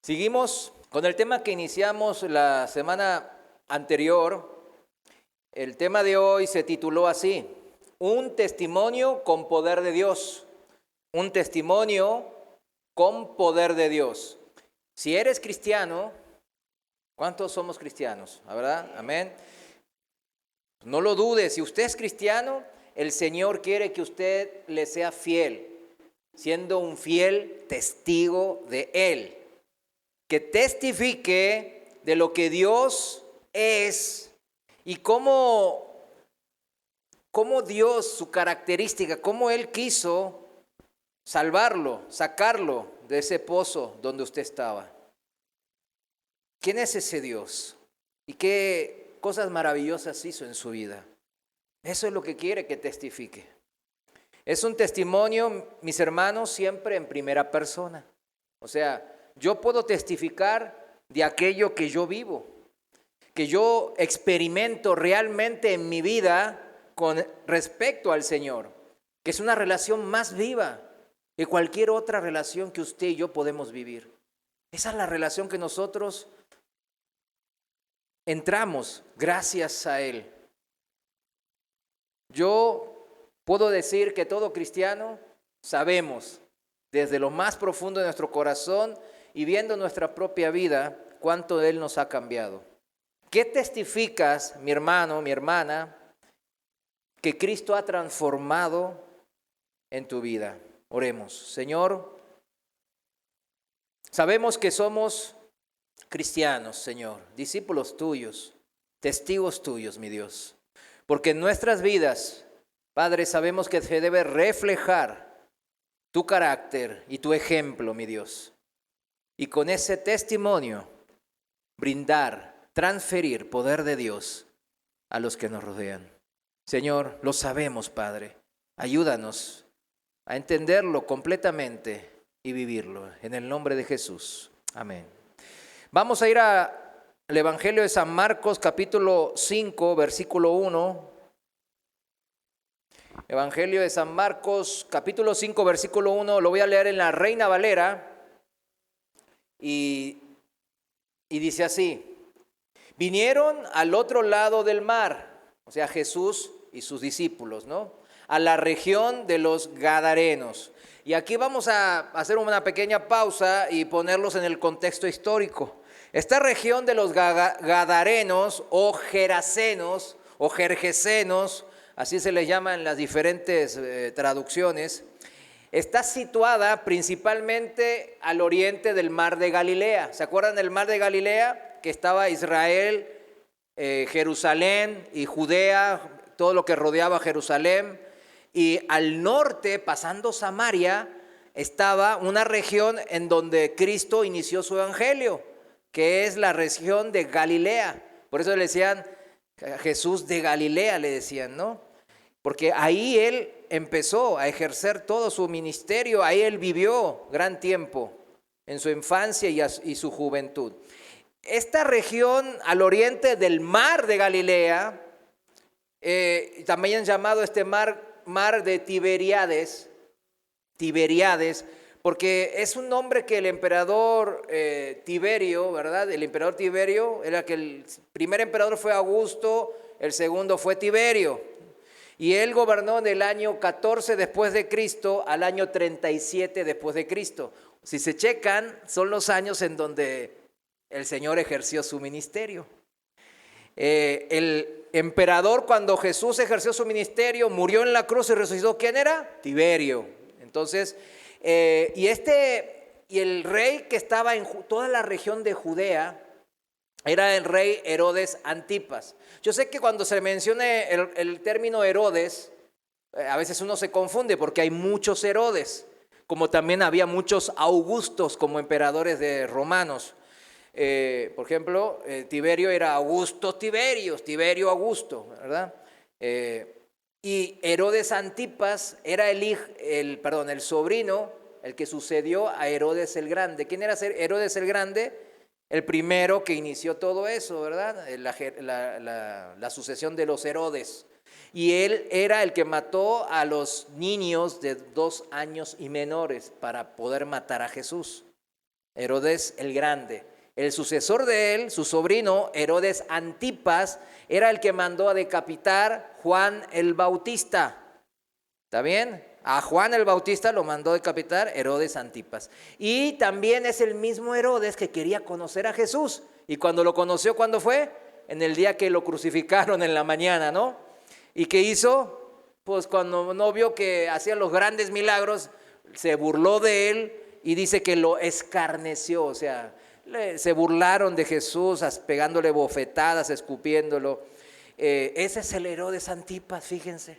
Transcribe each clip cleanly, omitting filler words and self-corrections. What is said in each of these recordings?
Seguimos con el tema que iniciamos la semana anterior. El tema de hoy se tituló así: un testimonio con poder de Dios. Un testimonio con poder de Dios. Si eres cristiano, ¿cuántos somos cristianos? ¿Verdad? Amén. No lo dudes, si usted es cristiano, el Señor quiere que usted le sea fiel, siendo un fiel testigo de Él, que testifique de lo que Dios es y cómo Dios, su característica, cómo Él quiso salvarlo, sacarlo de ese pozo donde usted estaba. ¿Quién es ese Dios? ¿Y qué cosas maravillosas hizo en su vida? Eso es lo que quiere que testifique. Es un testimonio, mis hermanos, siempre en primera persona. O sea, yo puedo testificar de aquello que yo vivo, que yo experimento realmente en mi vida con respecto al Señor, que es una relación más viva que cualquier otra relación que usted y yo podemos vivir. Esa es la relación que nosotros entramos gracias a Él. Yo puedo decir que todo cristiano sabemos desde lo más profundo de nuestro corazón y viendo nuestra propia vida cuánto Él nos ha cambiado. ¿Qué testificas, mi hermano, mi hermana, que Cristo ha transformado en tu vida? Oremos. Señor, sabemos que somos cristianos, Señor, discípulos tuyos, testigos tuyos, mi Dios. Porque en nuestras vidas, Padre, sabemos que se debe reflejar tu carácter y tu ejemplo, mi Dios. Y con ese testimonio, brindar, transferir poder de Dios a los que nos rodean. Señor, lo sabemos, Padre. Ayúdanos a entenderlo completamente y vivirlo. En el nombre de Jesús. Amén. Vamos a ir al Evangelio de San Marcos, capítulo 5, versículo 1. Evangelio de San Marcos, capítulo 5, versículo 1. Lo voy a leer en la Reina Valera. Y dice así: vinieron al otro lado del mar, o sea, Jesús y sus discípulos, ¿no? A la región de los Gadarenos. Y aquí vamos a hacer una pequeña pausa y ponerlos en el contexto histórico. Esta región de los Gadarenos o Gerasenos o Gergesenos, así se les llama en las diferentes traducciones, está situada principalmente al oriente del mar de Galilea. ¿Se acuerdan del mar de Galilea? Que estaba Israel, Jerusalén y Judea, todo lo que rodeaba Jerusalén. Y al norte, pasando Samaria, estaba una región en donde Cristo inició su evangelio, que es la región de Galilea. Por eso le decían Jesús de Galilea, le decían, ¿no? Porque ahí Él empezó a ejercer todo su ministerio, ahí Él vivió gran tiempo, en su infancia y su juventud. Esta región al oriente del mar de Galilea, también llamado este mar de Tiberíades, porque es un nombre que el emperador Tiberio, ¿verdad? El emperador Tiberio, era que el primer emperador fue Augusto, el segundo fue Tiberio. Y él gobernó del año 14 después de Cristo al año 37 después de Cristo. Si se checan, son los años en donde el Señor ejerció su ministerio. El emperador, cuando Jesús ejerció su ministerio, murió en la cruz y resucitó. ¿Quién era? Tiberio. Entonces, y el rey que estaba en toda la región de Judea era el rey Herodes Antipas. Yo sé que cuando se mencione el término Herodes, a veces uno se confunde porque hay muchos Herodes, como también había muchos Augustos como emperadores de romanos. Por ejemplo, Tiberio era Augusto Tiberio Augusto, ¿verdad? Y Herodes Antipas era el sobrino, el que sucedió a Herodes el Grande. ¿Quién era Herodes el Grande? El primero que inició todo eso, ¿verdad? La sucesión de los Herodes. Y él era el que mató a los niños de 2 años y menores para poder matar a Jesús. Herodes el Grande. El sucesor de él, su sobrino Herodes Antipas, era el que mandó a decapitar Juan el Bautista. ¿Está bien? A Juan el Bautista lo mandó a decapitar Herodes Antipas. Y también es el mismo Herodes que quería conocer a Jesús. Y cuando lo conoció, ¿cuándo fue? En el día que lo crucificaron en la mañana, ¿no? ¿Y qué hizo? Pues cuando no vio que hacía los grandes milagros, se burló de él y dice que lo escarneció, o sea, se burlaron de Jesús pegándole bofetadas, escupiéndolo. Ese es el Herodes Antipas, fíjense.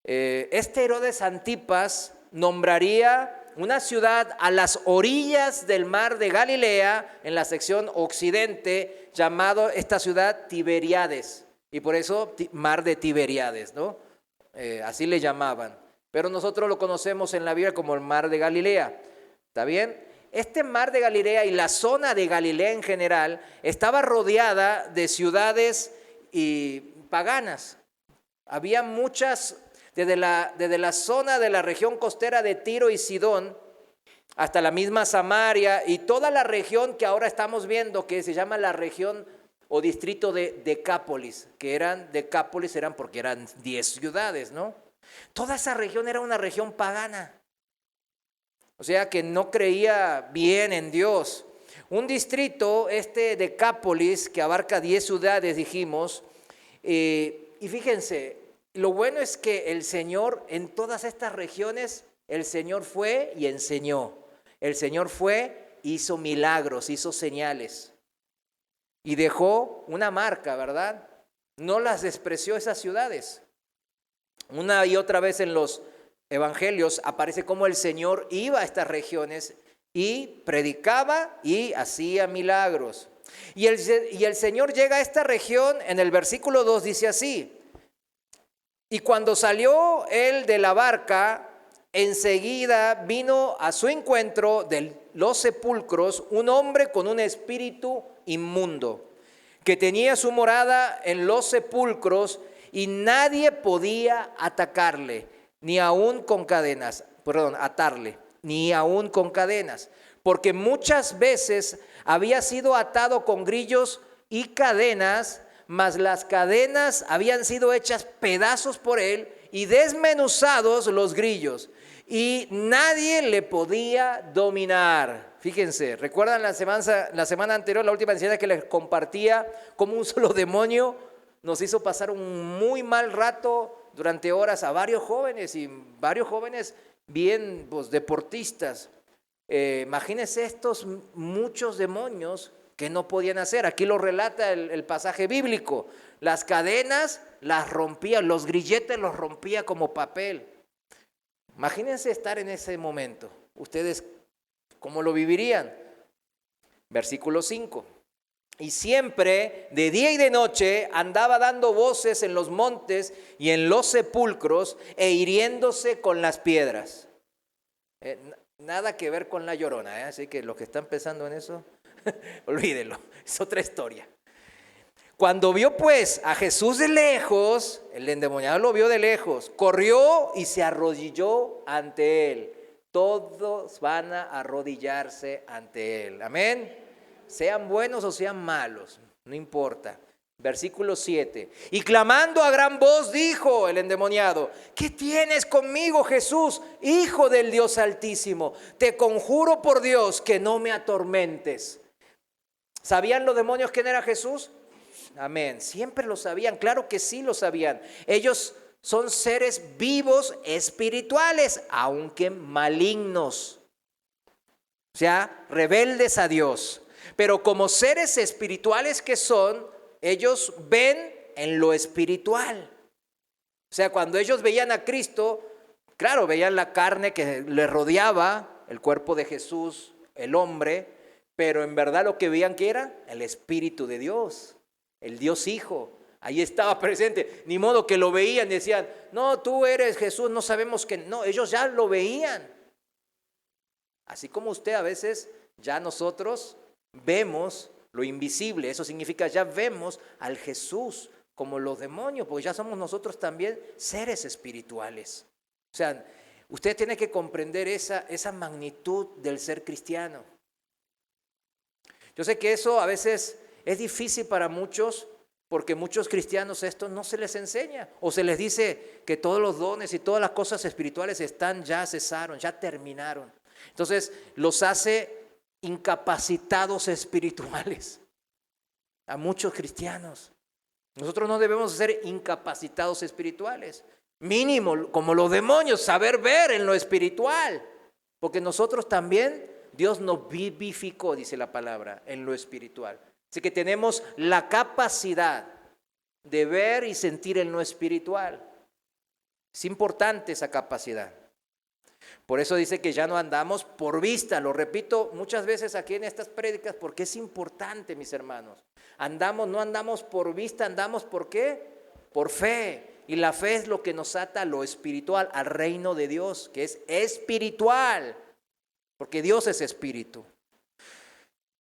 Este Herodes Antipas nombraría una ciudad a las orillas del mar de Galilea, en la sección occidente, llamado esta ciudad Tiberíades. Y por eso mar de Tiberíades, ¿no? Así le llamaban. Pero nosotros lo conocemos en la Biblia como el mar de Galilea. ¿Está bien? Este mar de Galilea y la zona de Galilea en general estaba rodeada de ciudades paganas. Había muchas, desde la zona de la región costera de Tiro y Sidón hasta la misma Samaria y toda la región que ahora estamos viendo, que se llama la región o distrito de Decápolis, que Decápolis eran porque eran 10 ciudades, ¿no? Toda esa región era una región pagana. O sea que no creía bien en Dios. Un distrito, Decápolis, que abarca 10 ciudades, dijimos. Y fíjense, lo bueno es que el Señor en todas estas regiones, el Señor fue y enseñó. El Señor fue, hizo milagros, hizo señales. Y dejó una marca, ¿verdad? No las despreció esas ciudades. Una y otra vez en los evangelios aparece cómo el Señor iba a estas regiones y predicaba y hacía milagros. Y el Señor llega a esta región, en el versículo 2 dice así: y cuando salió él de la barca, enseguida vino a su encuentro de los sepulcros un hombre con un espíritu inmundo, que tenía su morada en los sepulcros, y nadie podía atarle, ni aun con cadenas, porque muchas veces había sido atado con grillos y cadenas, mas las cadenas habían sido hechas pedazos por él y desmenuzados los grillos, y nadie le podía dominar. Fíjense, ¿recuerdan la semana anterior, la última enseñanza que les compartía, cómo un solo demonio nos hizo pasar un muy mal rato durante horas a varios jóvenes, y varios jóvenes bien deportistas? Imagínense estos muchos demonios que no podían hacer. Aquí lo relata el pasaje bíblico. Las cadenas las rompía, los grilletes los rompía como papel. Imagínense estar en ese momento. ¿Ustedes cómo lo vivirían? Versículo 5. Y siempre, de día y de noche, andaba dando voces en los montes y en los sepulcros e hiriéndose con las piedras. Nada que ver con la Llorona, así que los que están pensando en eso, olvídenlo, es otra historia. Cuando vio pues a Jesús de lejos, el endemoniado lo vio de lejos, corrió y se arrodilló ante él. Todos van a arrodillarse ante él, amén. Sean buenos o sean malos, no importa. Versículo 7. Y clamando a gran voz dijo el endemoniado: ¿qué tienes conmigo, Jesús, Hijo del Dios Altísimo? Te conjuro por Dios que no me atormentes. ¿Sabían los demonios quién era Jesús? Amén. Siempre lo sabían, claro que sí lo sabían. Ellos son seres vivos espirituales, aunque malignos. O sea, rebeldes a Dios. Pero como seres espirituales que son, ellos ven en lo espiritual. O sea, cuando ellos veían a Cristo, claro, veían la carne que le rodeaba, el cuerpo de Jesús, el hombre, pero en verdad lo que veían que era el Espíritu de Dios, el Dios Hijo. Ahí estaba presente, ni modo que lo veían y decían: no, tú eres Jesús, no sabemos que no. Ellos ya lo veían. Así como usted a veces, ya nosotros vemos lo invisible. Eso significa ya vemos al Jesús como los demonios, porque ya somos nosotros también seres espirituales. O sea, Usted tiene que comprender esa magnitud del ser cristiano. Yo sé que eso a veces es difícil para muchos, porque muchos cristianos esto no se les enseña, o se les dice que todos los dones y todas las cosas espirituales ya cesaron, ya terminaron. Entonces los hace incapacitados espirituales a muchos cristianos. Nosotros no debemos ser incapacitados espirituales. Mínimo, como los demonios, saber ver en lo espiritual. Porque nosotros también, Dios nos vivificó, dice la palabra, en lo espiritual. Así que tenemos la capacidad de ver y sentir en lo espiritual. Es importante esa capacidad. Por eso dice que ya no andamos por vista. Lo repito muchas veces aquí en estas prédicas porque es importante, mis hermanos. No andamos por vista, andamos ¿por qué? Por fe. Y la fe es lo que nos ata a lo espiritual, al reino de Dios, que es espiritual. Porque Dios es espíritu.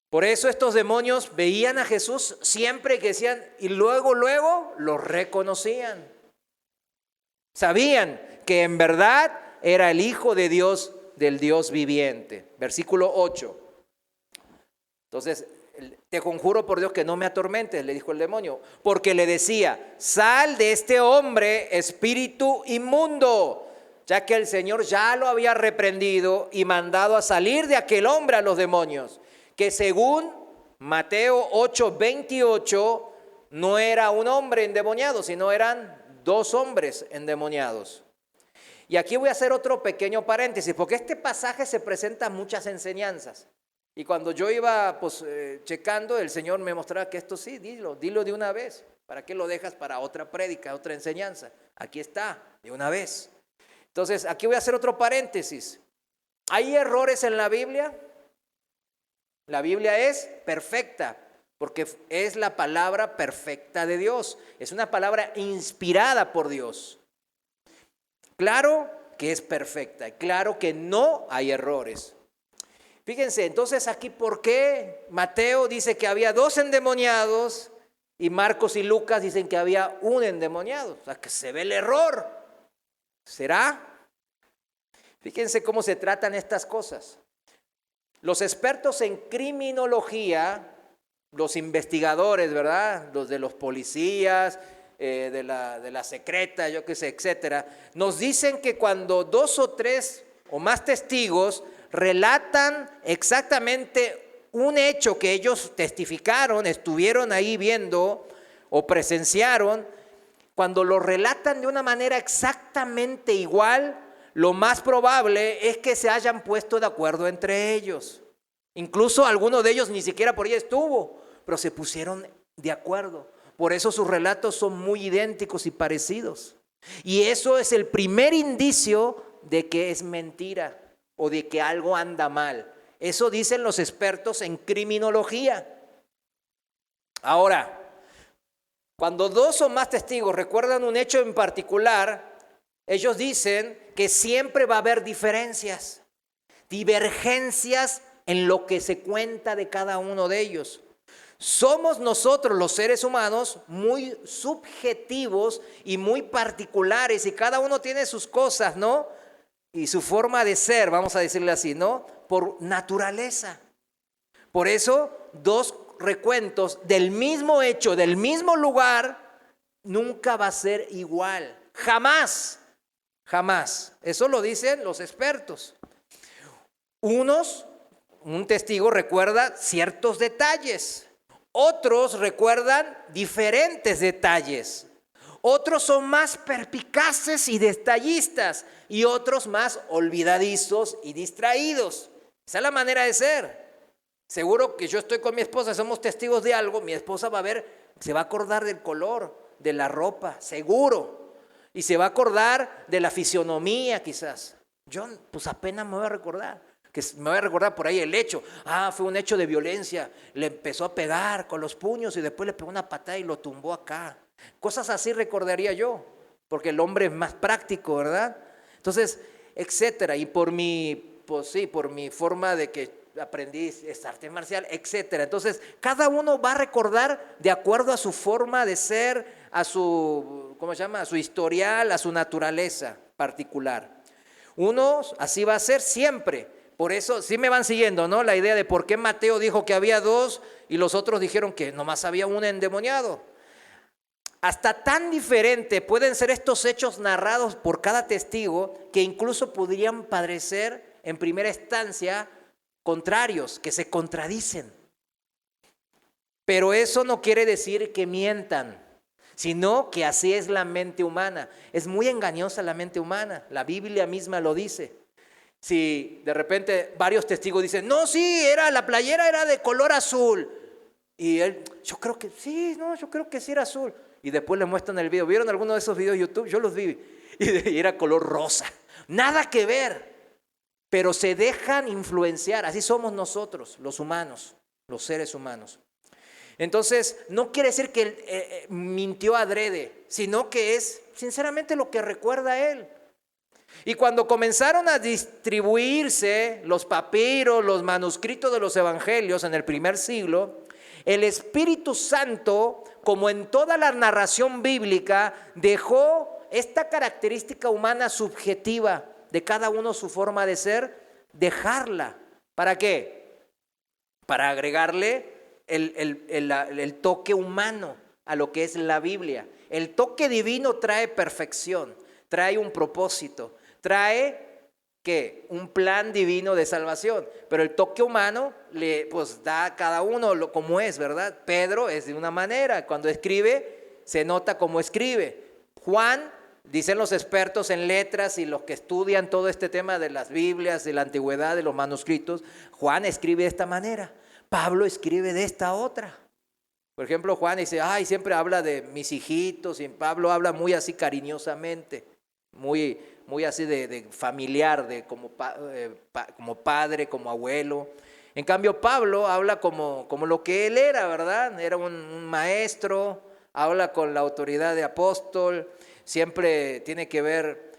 Por eso estos demonios veían a Jesús siempre que decían, y luego lo reconocían. Sabían que en verdad era el Hijo de Dios, del Dios viviente. Versículo 8. Entonces, te conjuro por Dios que no me atormentes, le dijo el demonio, porque le decía, sal de este hombre, espíritu inmundo, ya que el Señor ya lo había reprendido y mandado a salir de aquel hombre a los demonios, que según Mateo 8:28, no era un hombre endemoniado, sino eran 2 hombres endemoniados. Y aquí voy a hacer otro pequeño paréntesis, porque este pasaje se presenta muchas enseñanzas. Y cuando yo iba checando, el Señor me mostraba que esto sí, dilo de una vez. ¿Para qué lo dejas para otra prédica, otra enseñanza? Aquí está, de una vez. Entonces, aquí voy a hacer otro paréntesis. ¿Hay errores en la Biblia? La Biblia es perfecta, porque es la palabra perfecta de Dios. Es una palabra inspirada por Dios. Claro que es perfecta, y claro que no hay errores. Fíjense, entonces aquí, ¿por qué Mateo dice que había 2 endemoniados y Marcos y Lucas dicen que había 1 endemoniado? O sea, que se ve el error. ¿Será? Fíjense cómo se tratan estas cosas. Los expertos en criminología, los investigadores, ¿verdad? Los de los policías, de la secreta, yo qué sé, etcétera, nos dicen que cuando 2 o 3 o más testigos relatan exactamente un hecho que ellos testificaron, estuvieron ahí viendo o presenciaron, cuando lo relatan de una manera exactamente igual, lo más probable es que se hayan puesto de acuerdo entre ellos. Incluso alguno de ellos ni siquiera por ahí estuvo, pero se pusieron de acuerdo. Por eso sus relatos son muy idénticos y parecidos. Y eso es el primer indicio de que es mentira o de que algo anda mal. Eso dicen los expertos en criminología. Ahora, cuando 2 o más testigos recuerdan un hecho en particular, ellos dicen que siempre va a haber diferencias, divergencias en lo que se cuenta de cada uno de ellos. Somos nosotros los seres humanos muy subjetivos y muy particulares y cada uno tiene sus cosas, ¿no? Y su forma de ser, vamos a decirle así, ¿no? Por naturaleza. Por eso, 2 recuentos del mismo hecho, del mismo lugar, nunca va a ser igual. Jamás, jamás. Eso lo dicen los expertos. Un testigo recuerda ciertos detalles. Otros recuerdan diferentes detalles. Otros son más perspicaces y detallistas y otros más olvidadizos y distraídos. Esa es la manera de ser. Seguro que yo estoy con mi esposa, somos testigos de algo, mi esposa se va a acordar del color, de la ropa, seguro. Y se va a acordar de la fisionomía quizás. Yo pues apenas me voy a recordar. Que me voy a recordar por ahí el hecho. Fue un hecho de violencia. Le empezó a pegar con los puños y después le pegó una patada y lo tumbó acá. Cosas así recordaría yo, porque el hombre es más práctico, ¿verdad? Entonces, etcétera. Y por mi forma de que aprendí arte marcial, etcétera. Entonces, cada uno va a recordar de acuerdo a su forma de ser, a su, a su historial, a su naturaleza particular. Unos, así va a ser siempre. Por eso, sí me van siguiendo, ¿no? La idea de por qué Mateo dijo que había dos y los otros dijeron que nomás había un endemoniado. Hasta tan diferente pueden ser estos hechos narrados por cada testigo que incluso podrían parecer en primera instancia contrarios, que se contradicen. Pero eso no quiere decir que mientan, sino que así es la mente humana. Es muy engañosa la mente humana, la Biblia misma lo dice. Si de repente varios testigos dicen, no, sí, la playera era de color azul. Y él, yo creo que sí, no, yo creo que sí era azul. Y después le muestran el video. ¿Vieron alguno de esos videos de YouTube? Yo los vi. Y era color rosa. Nada que ver. Pero se dejan influenciar. Así somos nosotros, los humanos, los seres humanos. Entonces, no quiere decir que mintió adrede, sino que es sinceramente lo que recuerda a él. Y cuando comenzaron a distribuirse los papiros, los manuscritos de los evangelios en el primer siglo, el Espíritu Santo, como en toda la narración bíblica, dejó esta característica humana subjetiva de cada uno, su forma de ser, dejarla. ¿Para qué? Para agregarle el toque humano a lo que es la Biblia. El toque divino trae perfección, trae un propósito, trae ¿qué? Un plan divino de salvación, pero el toque humano le da a cada uno como es, ¿verdad? Pedro es de una manera, cuando escribe se nota cómo escribe. Juan, dicen los expertos en letras y los que estudian todo este tema de las Biblias, de la antigüedad, de los manuscritos, Juan escribe de esta manera, Pablo escribe de esta otra. Por ejemplo, Juan dice, ay, siempre habla de mis hijitos, y Pablo habla muy así cariñosamente, muy así de familiar, de como padre, como abuelo. En cambio, Pablo habla como lo que él era, ¿verdad? Era un maestro, habla con la autoridad de apóstol, siempre tiene que ver,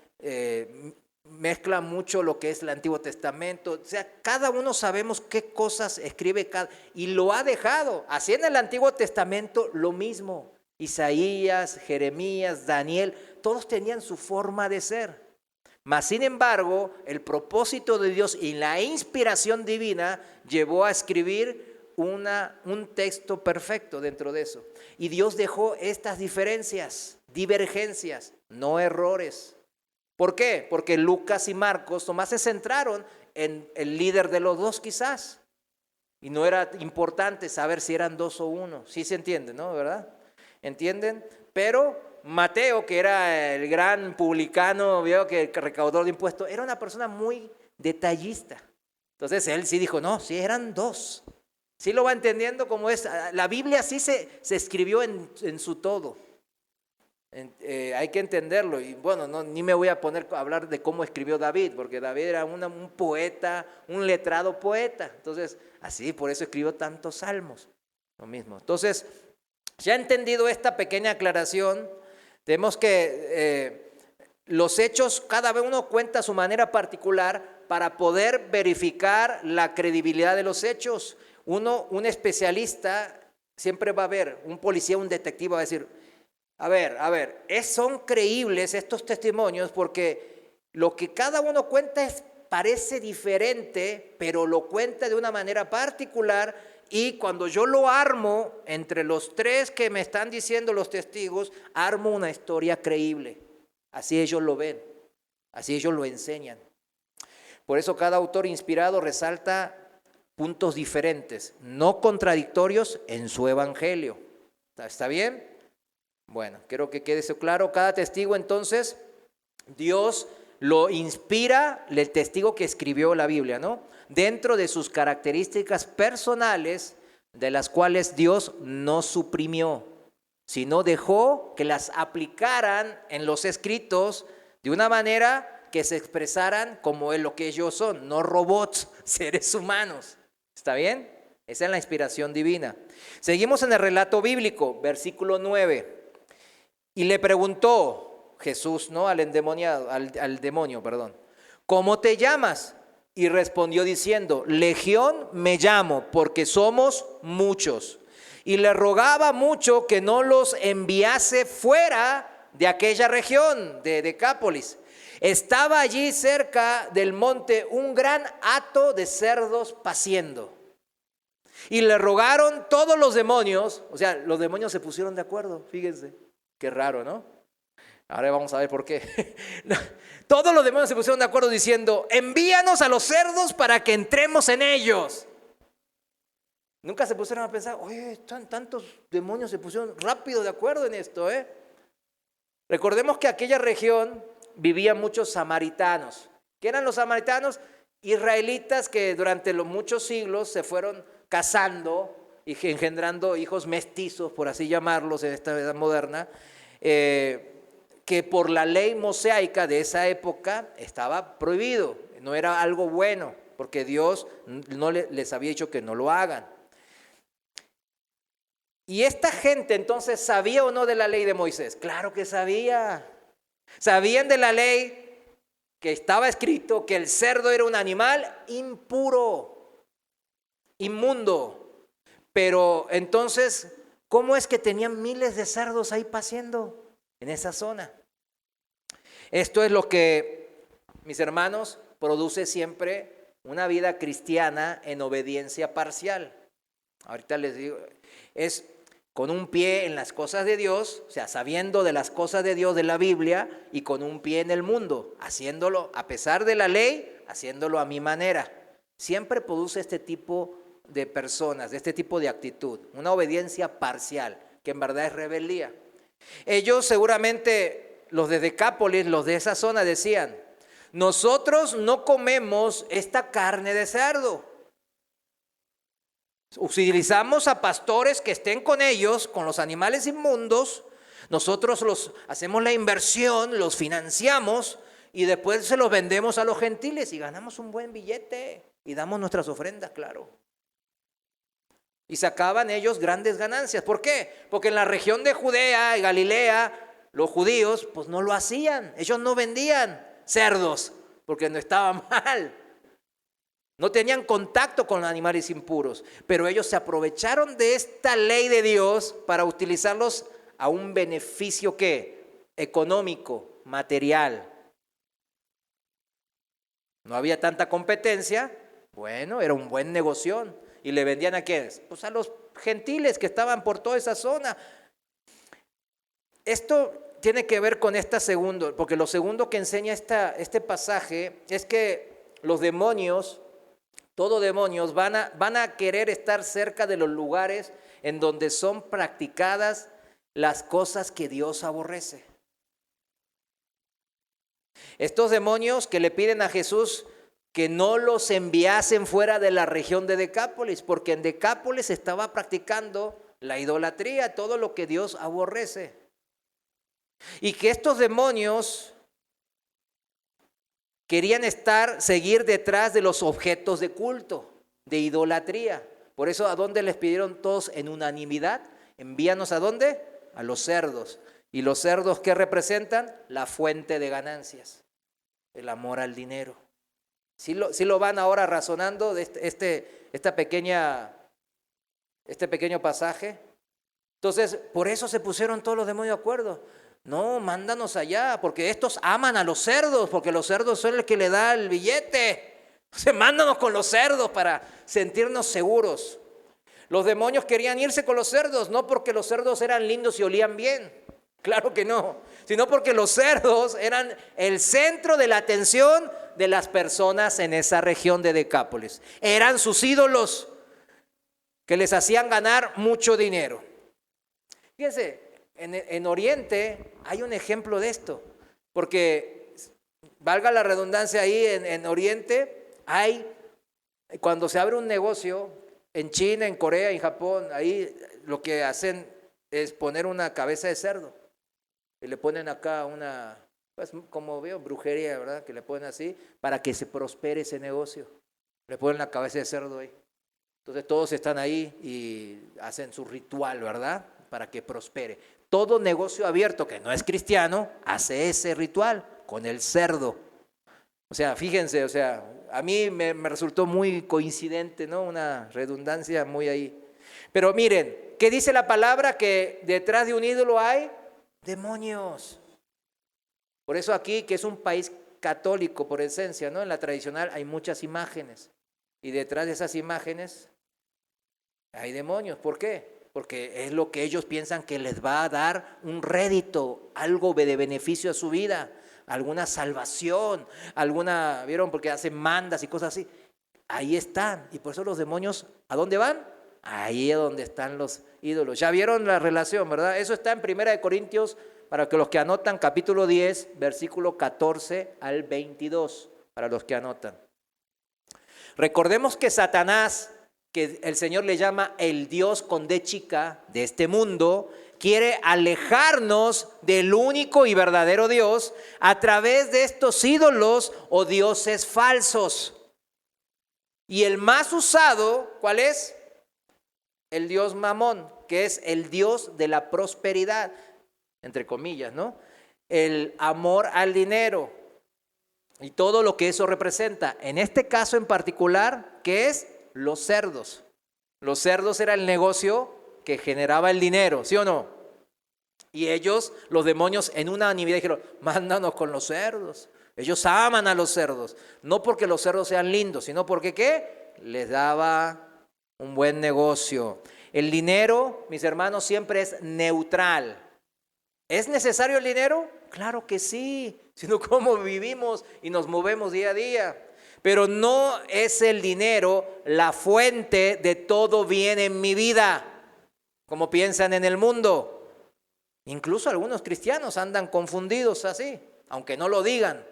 mezcla mucho lo que es el Antiguo Testamento. O sea, cada uno sabemos qué cosas escribe y lo ha dejado. Así en el Antiguo Testamento lo mismo. Isaías, Jeremías, Daniel, todos tenían su forma de ser. Mas, sin embargo, el propósito de Dios y la inspiración divina llevó a escribir un texto perfecto dentro de eso. Y Dios dejó estas diferencias, divergencias, no errores. ¿Por qué? Porque Lucas y Marcos nomás se centraron en el líder de los dos quizás. Y no era importante saber si eran dos o uno. Sí se entiende, ¿no? ¿Verdad? ¿Entienden? Pero Mateo, que era el gran publicano, vio que el recaudador de impuestos, era una persona muy detallista. Entonces él sí dijo, no, sí eran dos. Sí lo va entendiendo como es. La Biblia sí se escribió en su todo. Hay que entenderlo. Y bueno, ni me voy a poner a hablar de cómo escribió David, porque David era un poeta, un letrado poeta. Entonces, así, por eso escribió tantos salmos. Lo mismo. Entonces, ya entendido esta pequeña aclaración, tenemos que los hechos, cada uno cuenta a su manera particular para poder verificar la credibilidad de los hechos. Un especialista siempre va a ver, un policía, un detective va a decir, a ver, son creíbles estos testimonios porque lo que cada uno cuenta parece diferente, pero lo cuenta de una manera particular. Y cuando yo lo armo entre los tres que me están diciendo los testigos, armo una historia creíble. Así ellos lo ven, así ellos lo enseñan. Por eso cada autor inspirado resalta puntos diferentes, no contradictorios en su evangelio. ¿Está bien? Bueno, quiero que quede eso claro. Cada testigo entonces, Dios lo inspira, el testigo que escribió la Biblia, ¿no? Dentro de sus características personales, de las cuales Dios no suprimió, sino dejó que las aplicaran en los escritos de una manera que se expresaran como es lo que ellos son, no robots, seres humanos. ¿Está bien? Esa es la inspiración divina. Seguimos en el relato bíblico, versículo 9. Y le preguntó Jesús, ¿no? Al demonio, ¿cómo te llamas? Y respondió diciendo, Legión me llamo, porque somos muchos. Y le rogaba mucho que no los enviase fuera de aquella región de Decápolis. Estaba allí cerca del monte un gran hato de cerdos paciendo. Y le rogaron todos los demonios, o sea, los demonios se pusieron de acuerdo, fíjense, qué raro, ¿no? Ahora vamos a ver por qué. Todos los demonios se pusieron de acuerdo diciendo, envíanos a los cerdos para que entremos en ellos. Nunca se pusieron a pensar, oye, tantos demonios se pusieron rápido de acuerdo en esto, ¿eh? Recordemos que aquella región vivían muchos samaritanos. ¿Qué eran los samaritanos? Israelitas que durante los muchos siglos se fueron casando y engendrando hijos mestizos, por así llamarlos en esta edad moderna, que por la ley mosaica de esa época estaba prohibido, no era algo bueno, porque Dios no les había dicho que no lo hagan. ¿Y esta gente entonces sabía o no de la ley de Moisés? Claro que sabía. Sabían de la ley que estaba escrito que el cerdo era un animal impuro, inmundo. Pero entonces, ¿cómo es que tenían miles de cerdos ahí paciendo en esa zona? Esto es lo que, mis hermanos, produce siempre una vida cristiana en obediencia parcial. Ahorita les digo, es con un pie en las cosas de Dios, o sea, sabiendo de las cosas de Dios de la Biblia, y con un pie en el mundo, haciéndolo a pesar de la ley, haciéndolo a mi manera. Siempre produce este tipo de personas, de este tipo de actitud, una obediencia parcial, que en verdad es rebeldía. Ellos seguramente, los de Decápolis, los de esa zona decían, nosotros no comemos esta carne de cerdo. Utilizamos a pastores que estén con ellos, con los animales inmundos, nosotros los hacemos la inversión, los financiamos y después se los vendemos a los gentiles y ganamos un buen billete y damos nuestras ofrendas, claro. Y sacaban ellos grandes ganancias. ¿Por qué? Porque en la región de Judea y Galilea, los judíos pues no lo hacían, ellos no vendían cerdos porque no estaba mal. No tenían contacto con animales impuros, pero ellos se aprovecharon de esta ley de Dios para utilizarlos a un beneficio ¿qué? Económico, material. No había tanta competencia, bueno, era un buen negocio. ¿Y le vendían a quiénes? Pues a los gentiles que estaban por toda esa zona. Esto tiene que ver con esta segundo, porque lo segundo que enseña este pasaje es que los demonios, todos demonios van a querer estar cerca de los lugares en donde son practicadas las cosas que Dios aborrece. Estos demonios que le piden a Jesús que no los enviasen fuera de la región de Decápolis, porque en Decápolis estaba practicando la idolatría, todo lo que Dios aborrece. Y que estos demonios querían seguir detrás de los objetos de culto, de idolatría. Por eso, ¿a dónde les pidieron todos en unanimidad? Envíanos ¿a dónde? A los cerdos. ¿Y los cerdos qué representan? La fuente de ganancias, el amor al dinero. ¿Sí lo van ahora razonando de este pequeño pasaje? Entonces, por eso se pusieron todos los demonios de acuerdo. No, mándanos allá, porque estos aman a los cerdos, porque los cerdos son el que le da el billete. Entonces, mándanos con los cerdos para sentirnos seguros. Los demonios querían irse con los cerdos, no porque los cerdos eran lindos y olían bien, claro que no, sino porque los cerdos eran el centro de la atención de las personas en esa región de Decápolis. Eran sus ídolos que les hacían ganar mucho dinero. Fíjense, en Oriente hay un ejemplo de esto, porque valga la redundancia ahí en Oriente, cuando se abre un negocio en China, en Corea, en Japón, ahí lo que hacen es poner una cabeza de cerdo y le ponen acá pues como veo, brujería, ¿verdad? Que le ponen así para que se prospere ese negocio. Le ponen la cabeza de cerdo ahí. Entonces todos están ahí y hacen su ritual, ¿verdad? Para que prospere. Todo negocio abierto que no es cristiano hace ese ritual con el cerdo. O sea, fíjense, a mí me resultó muy coincidente, ¿no? Una redundancia muy ahí. Pero miren, ¿qué dice la palabra? Que detrás de un ídolo hay demonios. Por eso aquí, que es un país católico por esencia, ¿no? En la tradicional hay muchas imágenes y detrás de esas imágenes hay demonios. ¿Por qué? Porque es lo que ellos piensan que les va a dar un rédito, algo de beneficio a su vida, alguna salvación, alguna, ¿vieron? Porque hacen mandas y cosas así. Ahí están. Y por eso los demonios, ¿a dónde van? Ahí es donde están los ídolos. Ya vieron la relación, ¿verdad? Eso está en 1 Corintios, para que los que anotan, capítulo 10, versículo 14 al 22, para los que anotan. Recordemos que Satanás, que el Señor le llama el Dios con D chica de este mundo, quiere alejarnos del único y verdadero Dios a través de estos ídolos o dioses falsos. Y el más usado, ¿cuál es? El dios Mamón, que es el dios de la prosperidad, entre comillas, ¿no? El amor al dinero y todo lo que eso representa. En este caso en particular, ¿qué es? Los cerdos. Los cerdos era el negocio que generaba el dinero, ¿sí o no? Y ellos, los demonios, en unanimidad dijeron, mándanos con los cerdos. Ellos aman a los cerdos, no porque los cerdos sean lindos, sino porque ¿qué? Les daba un buen negocio. El dinero, mis hermanos, siempre es neutral. ¿Es necesario el dinero? Claro que sí, sino cómo vivimos y nos movemos día a día. Pero no es el dinero la fuente de todo bien en mi vida, como piensan en el mundo. Incluso algunos cristianos andan confundidos así, aunque no lo digan.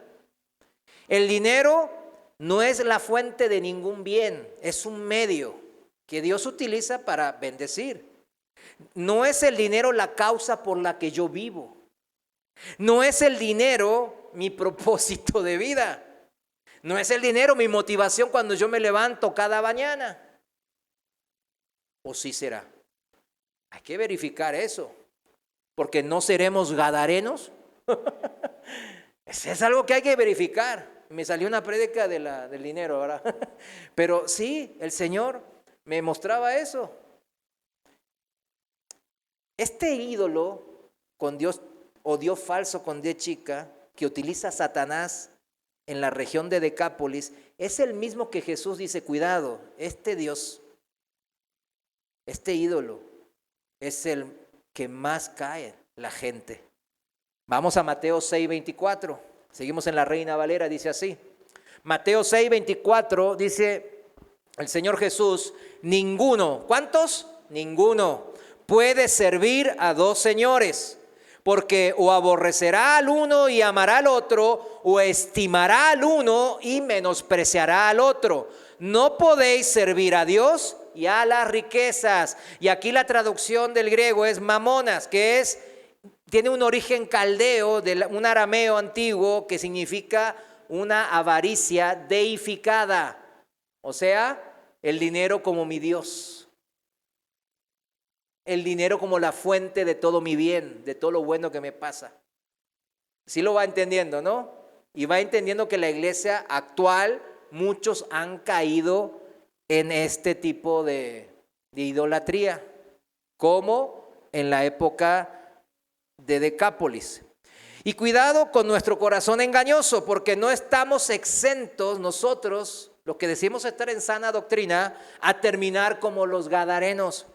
El dinero no es la fuente de ningún bien, es un medio que Dios utiliza para bendecir. No es el dinero la causa por la que yo vivo. No es el dinero mi propósito de vida. No es el dinero mi motivación cuando yo me levanto cada mañana. ¿O sí será? Hay que verificar eso, porque no seremos gadarenos. Eso es algo que hay que verificar. Me salió una prédica del dinero, ¿verdad? Pero sí, el Señor me mostraba eso. Este ídolo con Dios o Dios falso con D chica que utiliza Satanás en la región de Decápolis es el mismo que Jesús dice, cuidado, este Dios, este ídolo es el que más cae la gente. Vamos a Mateo 6:24. Seguimos en la Reina Valera, dice así. Mateo 6:24 dice el Señor Jesús, ninguno, ¿cuántos? Ninguno puede servir a dos señores, porque o aborrecerá al uno y amará al otro, o estimará al uno y menospreciará al otro. No podéis servir a Dios y a las riquezas. Y aquí la traducción del griego es mamonas, que tiene un origen caldeo, un arameo antiguo que significa una avaricia deificada. O sea, el dinero como mi Dios. El dinero como la fuente de todo mi bien, de todo lo bueno que me pasa. Sí lo va entendiendo, ¿no? Y va entendiendo que la iglesia actual, muchos han caído en este tipo de idolatría, como en la época de Decápolis. Y cuidado con nuestro corazón engañoso, porque no estamos exentos nosotros, los que decimos estar en sana doctrina, a terminar como los gadarenos.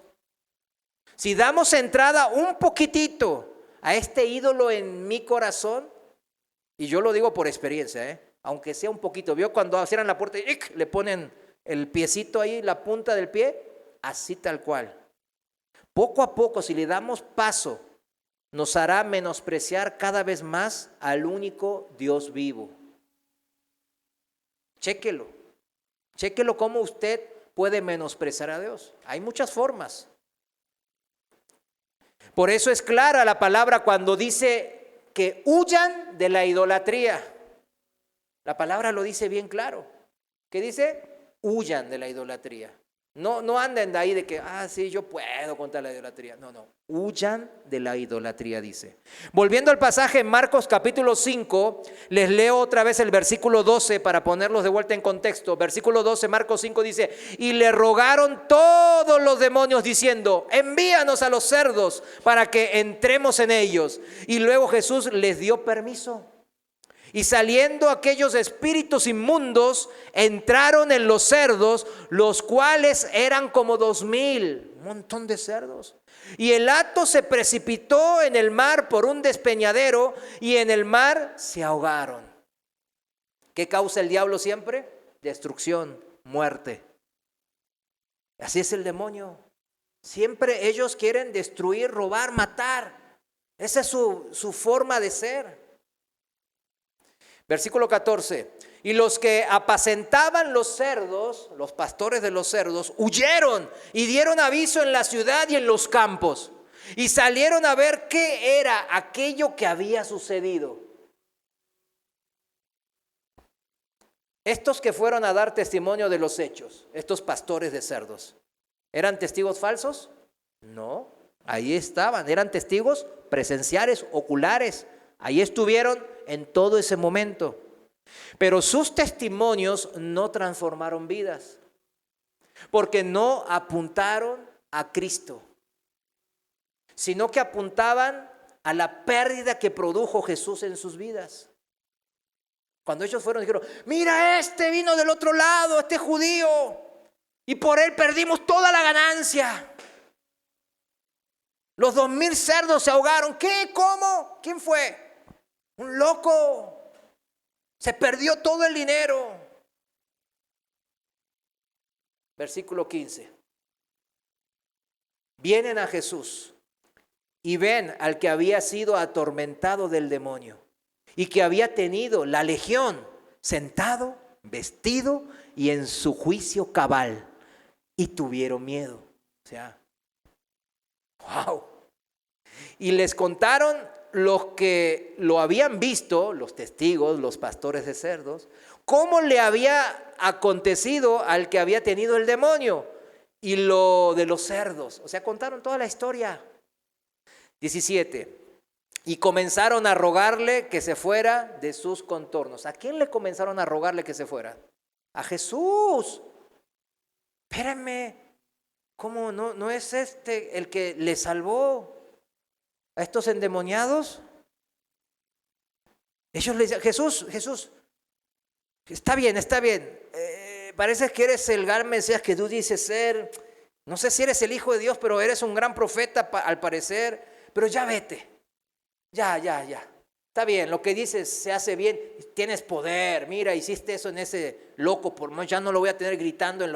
Si damos entrada un poquitito a este ídolo en mi corazón, y yo lo digo por experiencia, aunque sea un poquito, ¿vio cuando cierran la puerta y le ponen el piecito ahí, la punta del pie? Así tal cual. Poco a poco, si le damos paso, nos hará menospreciar cada vez más al único Dios vivo. Chéquelo cómo usted puede menospreciar a Dios. Hay muchas formas. Por eso es clara la palabra cuando dice que huyan de la idolatría. La palabra lo dice bien claro. ¿Qué dice? Huyan de la idolatría. No anden de ahí de que, sí, yo puedo contra la idolatría. No, huyan de la idolatría, dice. Volviendo al pasaje en Marcos capítulo 5, les leo otra vez el versículo 12 para ponerlos de vuelta en contexto. Versículo 12, Marcos 5 dice, y le rogaron todos los demonios diciendo, envíanos a los cerdos para que entremos en ellos. Y luego Jesús les dio permiso. Y saliendo aquellos espíritus inmundos, entraron en los cerdos, los cuales eran como 2000, un montón de cerdos. Y el hato se precipitó en el mar por un despeñadero, y en el mar se ahogaron. ¿Qué causa el diablo siempre? Destrucción, muerte. Así es el demonio. Siempre ellos quieren destruir, robar, matar. Esa es su forma de ser. Versículo 14. Y los que apacentaban los cerdos, los pastores de los cerdos, huyeron y dieron aviso en la ciudad y en los campos. Y salieron a ver qué era aquello que había sucedido. Estos que fueron a dar testimonio de los hechos, estos pastores de cerdos, ¿eran testigos falsos? No, ahí estaban, eran testigos presenciales, oculares. Ahí estuvieron en todo ese momento. Pero sus testimonios no transformaron vidas, porque no apuntaron a Cristo, sino que apuntaban a la pérdida que produjo Jesús en sus vidas. Cuando ellos fueron, dijeron: mira, este vino del otro lado, este judío, y por él perdimos toda la ganancia. Los 2000 cerdos se ahogaron. ¿Qué? ¿Cómo? ¿Quién fue? Un loco. Se perdió todo el dinero. Versículo 15. Vienen a Jesús y ven al que había sido atormentado del demonio y que había tenido la legión, sentado, vestido y en su juicio cabal, y tuvieron miedo. O sea, wow. Y les contaron los que lo habían visto, los testigos, los pastores de cerdos, cómo le había acontecido al que había tenido el demonio y lo de los cerdos. O sea, contaron toda la historia. 17. Y comenzaron a rogarle que se fuera de sus contornos. ¿A quién le comenzaron a rogarle que se fuera? A Jesús. Espérenme, ¿cómo no es este el que le salvó a estos endemoniados? Ellos le dicen: Jesús, está bien, parece que eres el gran Mesías que tú dices ser. No sé si eres el Hijo de Dios, pero eres un gran profeta al parecer. Pero ya vete, ya. Está bien, lo que dices se hace bien, tienes poder. Mira, hiciste eso en ese loco, ya no lo voy a tener gritando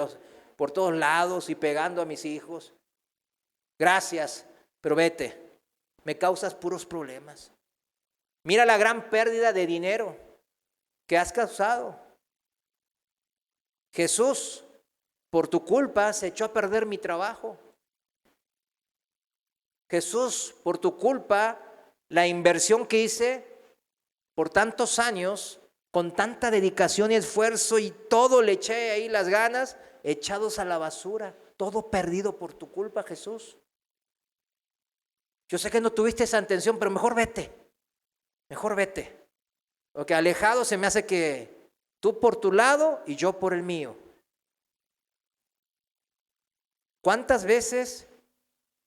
por todos lados y pegando a mis hijos. Gracias, pero vete. Me causas puros problemas. Mira la gran pérdida de dinero que has causado. Jesús, por tu culpa se echó a perder mi trabajo. Jesús, por tu culpa, la inversión que hice por tantos años, con tanta dedicación y esfuerzo, y todo le eché ahí las ganas, echados a la basura. Todo perdido por tu culpa, Jesús. Yo sé que no tuviste esa intención, pero mejor vete. Porque alejado se me hace que tú por tu lado y yo por el mío. ¿Cuántas veces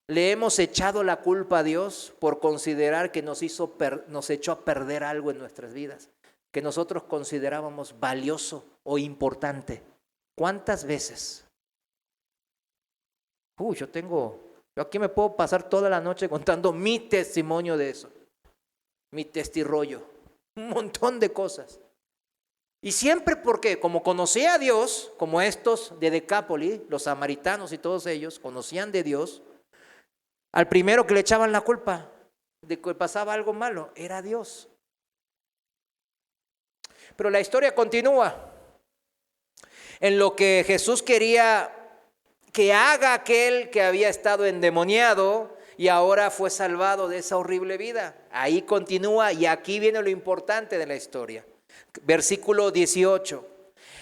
le hemos echado la culpa a Dios por considerar que nos echó a perder algo en nuestras vidas, que nosotros considerábamos valioso o importante? ¿Cuántas veces? Yo aquí me puedo pasar toda la noche contando mi testimonio de eso, mi testirollo, un montón de cosas. Y siempre porque, como conocía a Dios, como estos de Decápolis, los samaritanos y todos ellos conocían de Dios, al primero que le echaban la culpa de que pasaba algo malo era Dios. Pero la historia continúa. En lo que Jesús quería que haga aquel que había estado endemoniado y ahora fue salvado de esa horrible vida. Ahí continúa, y aquí viene lo importante de la historia. Versículo 18.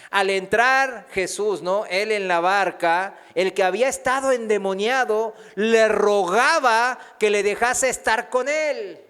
Al entrar Jesús, él en la barca, el que había estado endemoniado le rogaba que le dejase estar con él.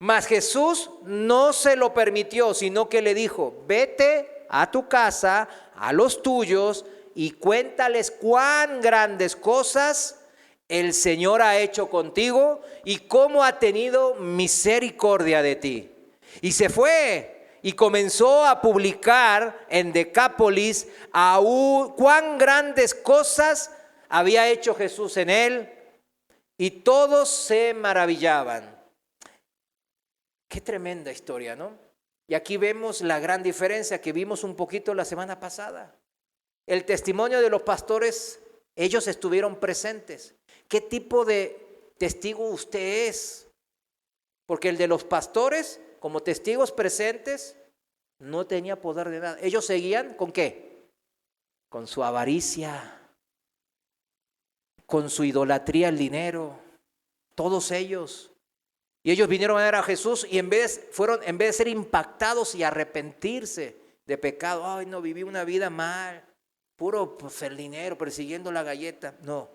Mas Jesús no se lo permitió, sino que le dijo: vete a tu casa, a los tuyos, y cuéntales cuán grandes cosas el Señor ha hecho contigo y cómo ha tenido misericordia de ti. Y se fue y comenzó a publicar en Decápolis cuán grandes cosas había hecho Jesús en él, y todos se maravillaban. Qué tremenda historia, ¿no? Y aquí vemos la gran diferencia que vimos un poquito la semana pasada. El testimonio de los pastores, ellos estuvieron presentes. ¿Qué tipo de testigo usted es? Porque el de los pastores, como testigos presentes, no tenía poder de nada. Ellos seguían ¿con qué? Con su avaricia, con su idolatría al dinero, todos ellos. Y ellos vinieron a ver a Jesús y en vez de ser impactados y arrepentirse de pecado, ay, no, viví una vida mal, puro pues, el dinero, persiguiendo la galleta. No,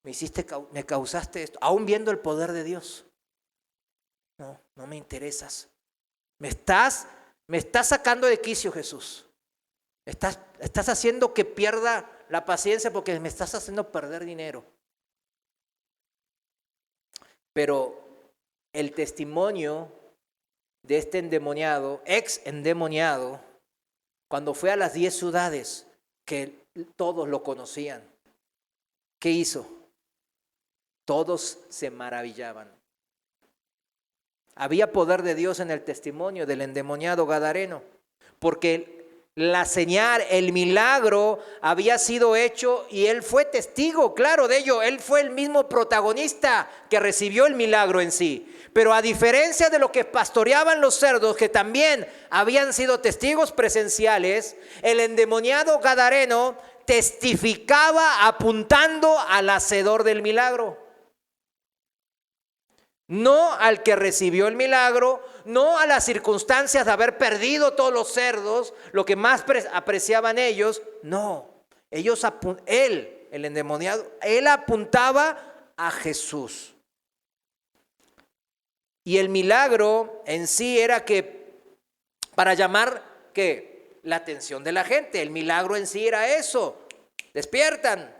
me causaste esto, aún viendo el poder de Dios. No me interesas. Me estás sacando de quicio, Jesús. Estás haciendo que pierda la paciencia porque me estás haciendo perder dinero. Pero el testimonio de este endemoniado, ex endemoniado, cuando fue a las 10 ciudades que todos lo conocían, ¿qué hizo? Todos se maravillaban. Había poder de Dios en el testimonio del endemoniado gadareno, porque la señal, el milagro había sido hecho y él fue testigo, claro, de ello. Él fue el mismo protagonista que recibió el milagro en sí. Pero a diferencia de lo que pastoreaban los cerdos, que también habían sido testigos presenciales, el endemoniado gadareno testificaba apuntando al hacedor del milagro. No al que recibió el milagro, no a las circunstancias de haber perdido todos los cerdos, lo que más apreciaban ellos. No, él, el endemoniado, él apuntaba a Jesús. Y el milagro en sí era que para llamar ¿qué? La atención de la gente. El milagro en sí era eso: despiertan,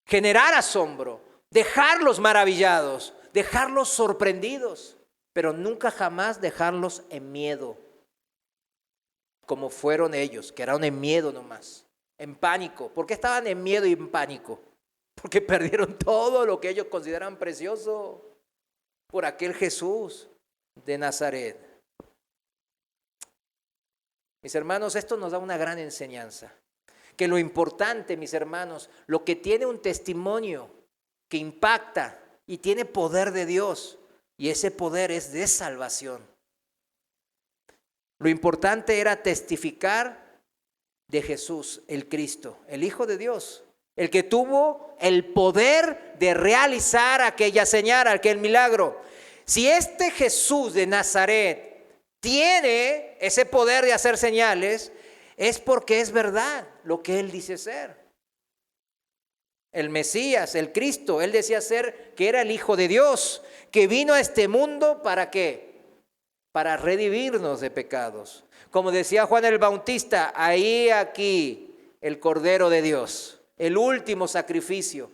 generar asombro, dejarlos maravillados, dejarlos sorprendidos, pero nunca jamás dejarlos en miedo, como fueron ellos, que eran en miedo nomás, en pánico. ¿Por qué estaban en miedo y en pánico? Porque perdieron todo lo que ellos consideran precioso por aquel Jesús de Nazaret. Mis hermanos, esto nos da una gran enseñanza, que lo importante, mis hermanos, lo que tiene un testimonio que impacta y tiene poder de Dios, y ese poder es de salvación. Lo importante era testificar de Jesús, el Cristo, el Hijo de Dios, el que tuvo el poder de realizar aquella señal, aquel milagro. Si este Jesús de Nazaret tiene ese poder de hacer señales, es porque es verdad lo que él dice ser. El Mesías, el Cristo, él decía ser que era el Hijo de Dios, que vino a este mundo ¿para qué? Para redimirnos de pecados. Como decía Juan el Bautista, aquí el Cordero de Dios, el último sacrificio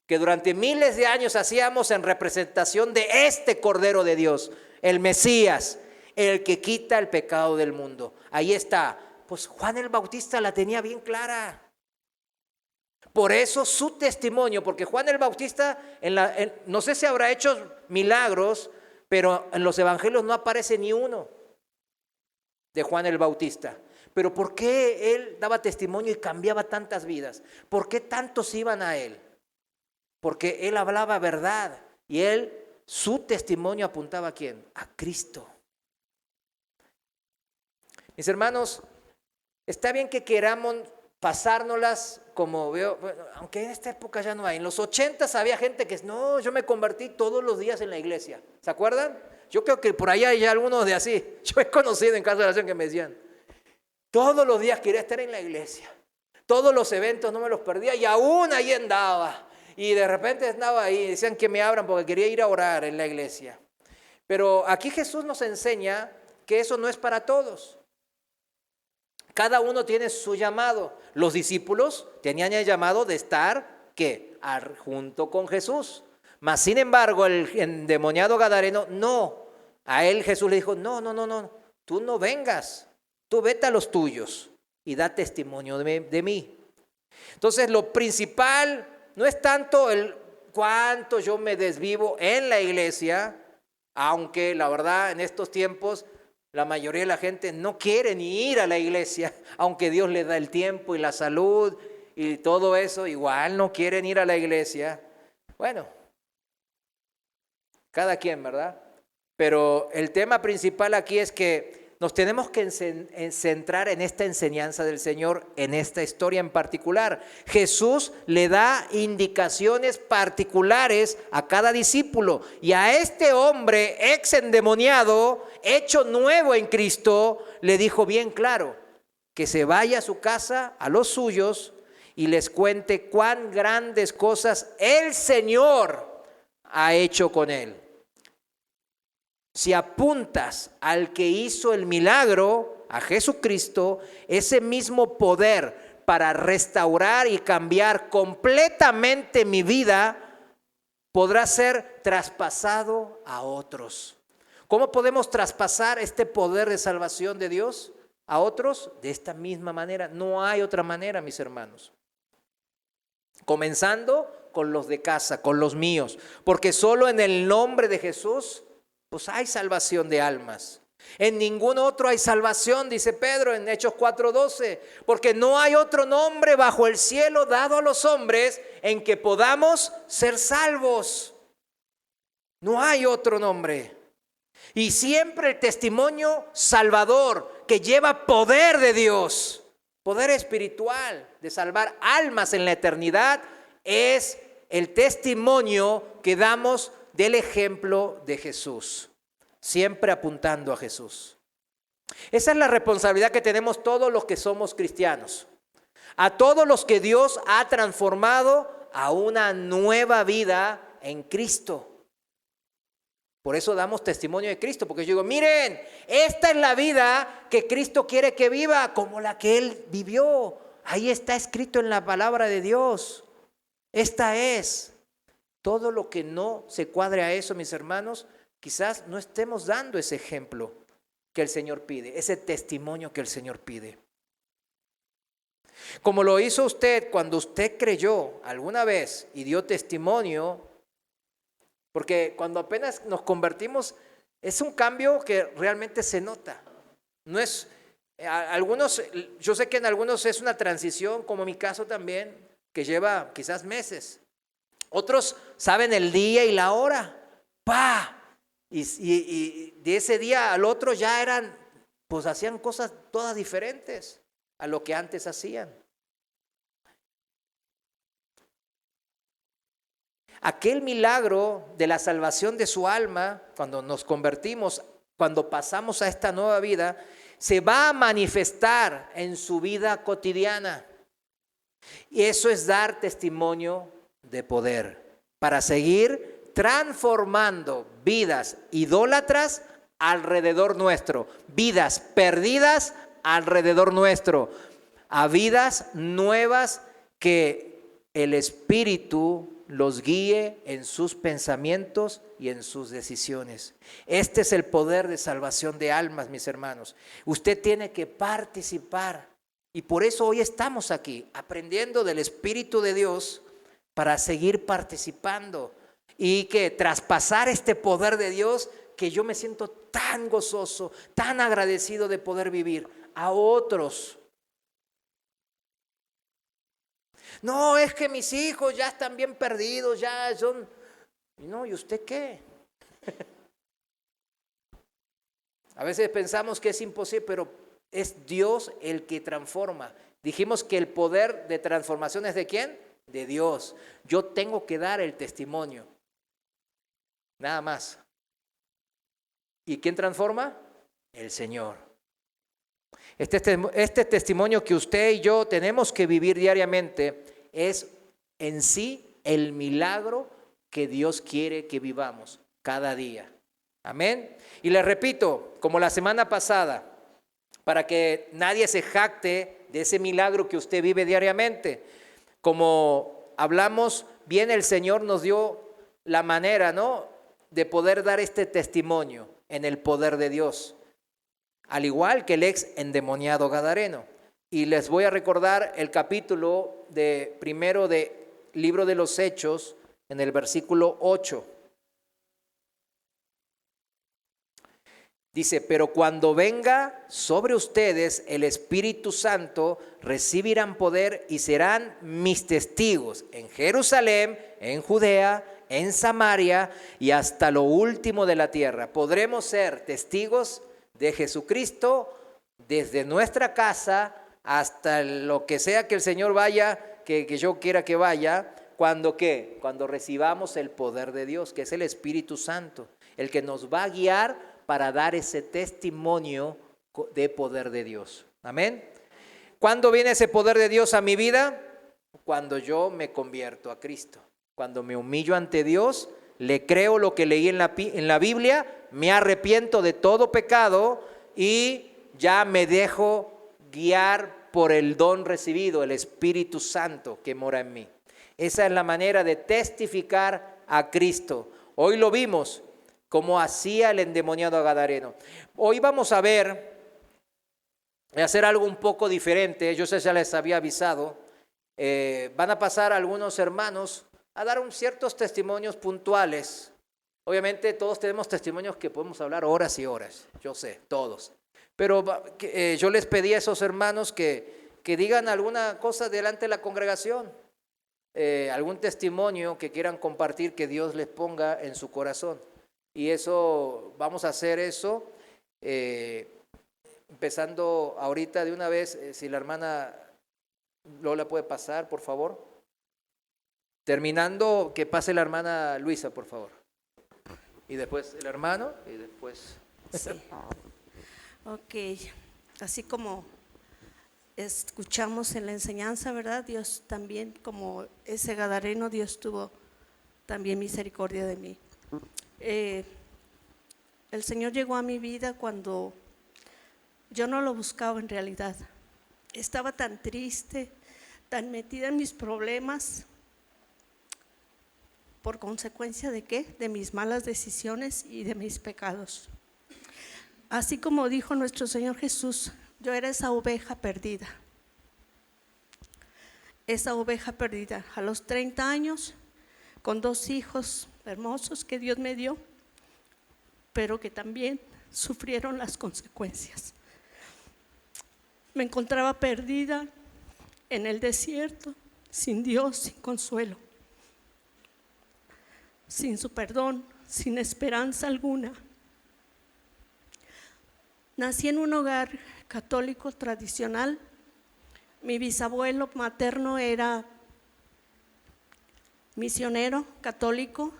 que durante miles de años hacíamos en representación de este Cordero de Dios, el Mesías, el que quita el pecado del mundo. Ahí está. Pues Juan el Bautista la tenía bien clara. Por eso su testimonio, porque Juan el Bautista, no sé si habrá hecho milagros, pero en los evangelios no aparece ni uno de Juan el Bautista. Pero ¿por qué él daba testimonio y cambiaba tantas vidas? ¿Por qué tantos iban a él? Porque él hablaba verdad y su testimonio apuntaba ¿a quién? A Cristo. Mis hermanos, está bien que queramos pasárnoslas como veo, aunque en esta época ya no hay. En los 80 había gente que no, yo me convertí todos los días en la iglesia. ¿Se acuerdan? Yo creo que por allá hay algunos de así. Yo he conocido en casa de oración que me decían, todos los días quería estar en la iglesia. Todos los eventos no me los perdía y aún ahí andaba. Y de repente andaba ahí, decían que me abran porque quería ir a orar en la iglesia. Pero aquí Jesús nos enseña que eso no es para todos. Cada uno tiene su llamado. Los discípulos tenían el llamado de estar, ¿qué? Junto con Jesús. Mas, sin embargo, el endemoniado gadareno no. A él Jesús le dijo, no, tú no vengas, tú vete a los tuyos y da testimonio de mí. Entonces lo principal no es tanto el cuánto yo me desvivo en la iglesia, aunque la verdad en estos tiempos la mayoría de la gente no quiere ni ir a la iglesia, aunque Dios le da el tiempo y la salud y todo eso, igual no quieren ir a la iglesia. Bueno, cada quien, ¿verdad? Pero el tema principal aquí es que nos tenemos que centrar en esta enseñanza del Señor, en esta historia en particular. Jesús le da indicaciones particulares a cada discípulo y a este hombre ex endemoniado, hecho nuevo en Cristo, le dijo bien claro que se vaya a su casa, a los suyos, y les cuente cuán grandes cosas el Señor ha hecho con él. Si apuntas al que hizo el milagro, a Jesucristo, ese mismo poder para restaurar y cambiar completamente mi vida podrá ser traspasado a otros. ¿Cómo podemos traspasar este poder de salvación de Dios a otros? De esta misma manera. No hay otra manera, mis hermanos. Comenzando con los de casa, con los míos, porque solo en el nombre de Jesús pues hay salvación de almas. En ningún otro hay salvación, dice Pedro en Hechos 4:12, porque no hay otro nombre bajo el cielo dado a los hombres en que podamos ser salvos. No hay otro nombre. Y siempre el testimonio salvador que lleva poder de Dios, poder espiritual de salvar almas en la eternidad, es el testimonio que damos del ejemplo de Jesús, siempre apuntando a Jesús. Esa es la responsabilidad que tenemos todos los que somos cristianos, a todos los que Dios ha transformado a una nueva vida en Cristo. Por eso damos testimonio de Cristo, porque yo digo, miren, esta es la vida que Cristo quiere que viva, como la que Él vivió. Ahí está escrito en la palabra de Dios. Esta es. Todo lo que no se cuadre a eso, mis hermanos, quizás no estemos dando ese ejemplo que el Señor pide, ese testimonio que el Señor pide. Como lo hizo usted cuando usted creyó alguna vez y dio testimonio, porque cuando apenas nos convertimos es un cambio que realmente se nota. No es, algunos, yo sé que en algunos es una transición, como en mi caso también, que lleva quizás meses. Otros saben el día y la hora, ¡pa! Y de ese día al otro ya eran, pues hacían cosas todas diferentes a lo que antes hacían. Aquel milagro de la salvación de su alma, cuando nos convertimos, cuando pasamos a esta nueva vida, se va a manifestar en su vida cotidiana. Y eso es dar testimonio de poder para seguir transformando vidas idólatras alrededor nuestro, vidas perdidas alrededor nuestro, a vidas nuevas que el Espíritu los guíe en sus pensamientos y en sus decisiones. Este es el poder de salvación de almas, mis hermanos. Usted tiene que participar y por eso hoy estamos aquí aprendiendo del Espíritu de Dios para seguir participando y que traspasar este poder de Dios que yo me siento tan gozoso, tan agradecido de poder vivir a otros. No, es que mis hijos ya están bien perdidos, ya son... No, ¿y usted qué? A veces pensamos que es imposible, pero es Dios el que transforma. Dijimos que el poder de transformación es ¿de quién? De Dios. Yo tengo que dar el testimonio. Nada más. ¿Y quién transforma? El Señor. Este testimonio que usted y yo tenemos que vivir diariamente es en sí el milagro que Dios quiere que vivamos cada día. Amén. Y les repito, como la semana pasada, para que nadie se jacte de ese milagro que usted vive diariamente. Como hablamos, bien el Señor nos dio la manera, ¿no?, de poder dar este testimonio. en el poder de Dios, al igual que el ex endemoniado gadareno. Y les voy a recordar el capítulo primero de Libro de los Hechos, en el versículo 8. Dice, pero cuando venga sobre ustedes el Espíritu Santo, recibirán poder y serán mis testigos en Jerusalén, en Judea, en Samaria y hasta lo último de la tierra. Podremos ser testigos de Jesucristo desde nuestra casa hasta lo que sea que el Señor vaya, que yo quiera que vaya. ¿Cuándo qué? Cuando recibamos el poder de Dios, que es el Espíritu Santo, el que nos va a guiar para dar ese testimonio de poder de Dios. Amén. ¿Cuándo viene ese poder de Dios a mi vida? Cuando yo me convierto a Cristo. Cuando me humillo ante Dios, le creo lo que leí en la Biblia, me arrepiento de todo pecado y ya me dejo guiar por el don recibido, el Espíritu Santo que mora en mí. Esa es la manera de testificar a Cristo. Hoy lo vimos como hacía el endemoniado gadareno. Hoy vamos a hacer algo un poco diferente. Yo ya les había avisado. Van a pasar algunos hermanos a dar ciertos testimonios puntuales. Obviamente todos tenemos testimonios que podemos hablar horas y horas. Yo sé, todos. Pero yo les pedí a esos hermanos que digan alguna cosa delante de la congregación. Algún testimonio que quieran compartir que Dios les ponga en su corazón. Y eso, vamos a hacer eso, empezando ahorita de una vez, si la hermana Lola puede pasar, por favor. Terminando, que pase la hermana Luisa, por favor. Y después el hermano, y después... Sí. Ok, así como escuchamos en la enseñanza, ¿verdad? Dios también, como ese gadareno, Dios tuvo también misericordia de mí. El Señor llegó a mi vida cuando yo no lo buscaba en realidad. Estaba tan triste, tan metida en mis problemas. ¿Por consecuencia de qué? De mis malas decisiones y de mis pecados. Así como dijo nuestro Señor Jesús, yo era esa oveja perdida. Esa oveja perdida a los 30 años, con 2 hijos hermosos que Dios me dio, pero que también sufrieron las consecuencias. Me encontraba perdida en el desierto, sin Dios, sin consuelo, sin su perdón, sin esperanza alguna. Nací en un hogar católico tradicional. Mi bisabuelo materno era misionero católico.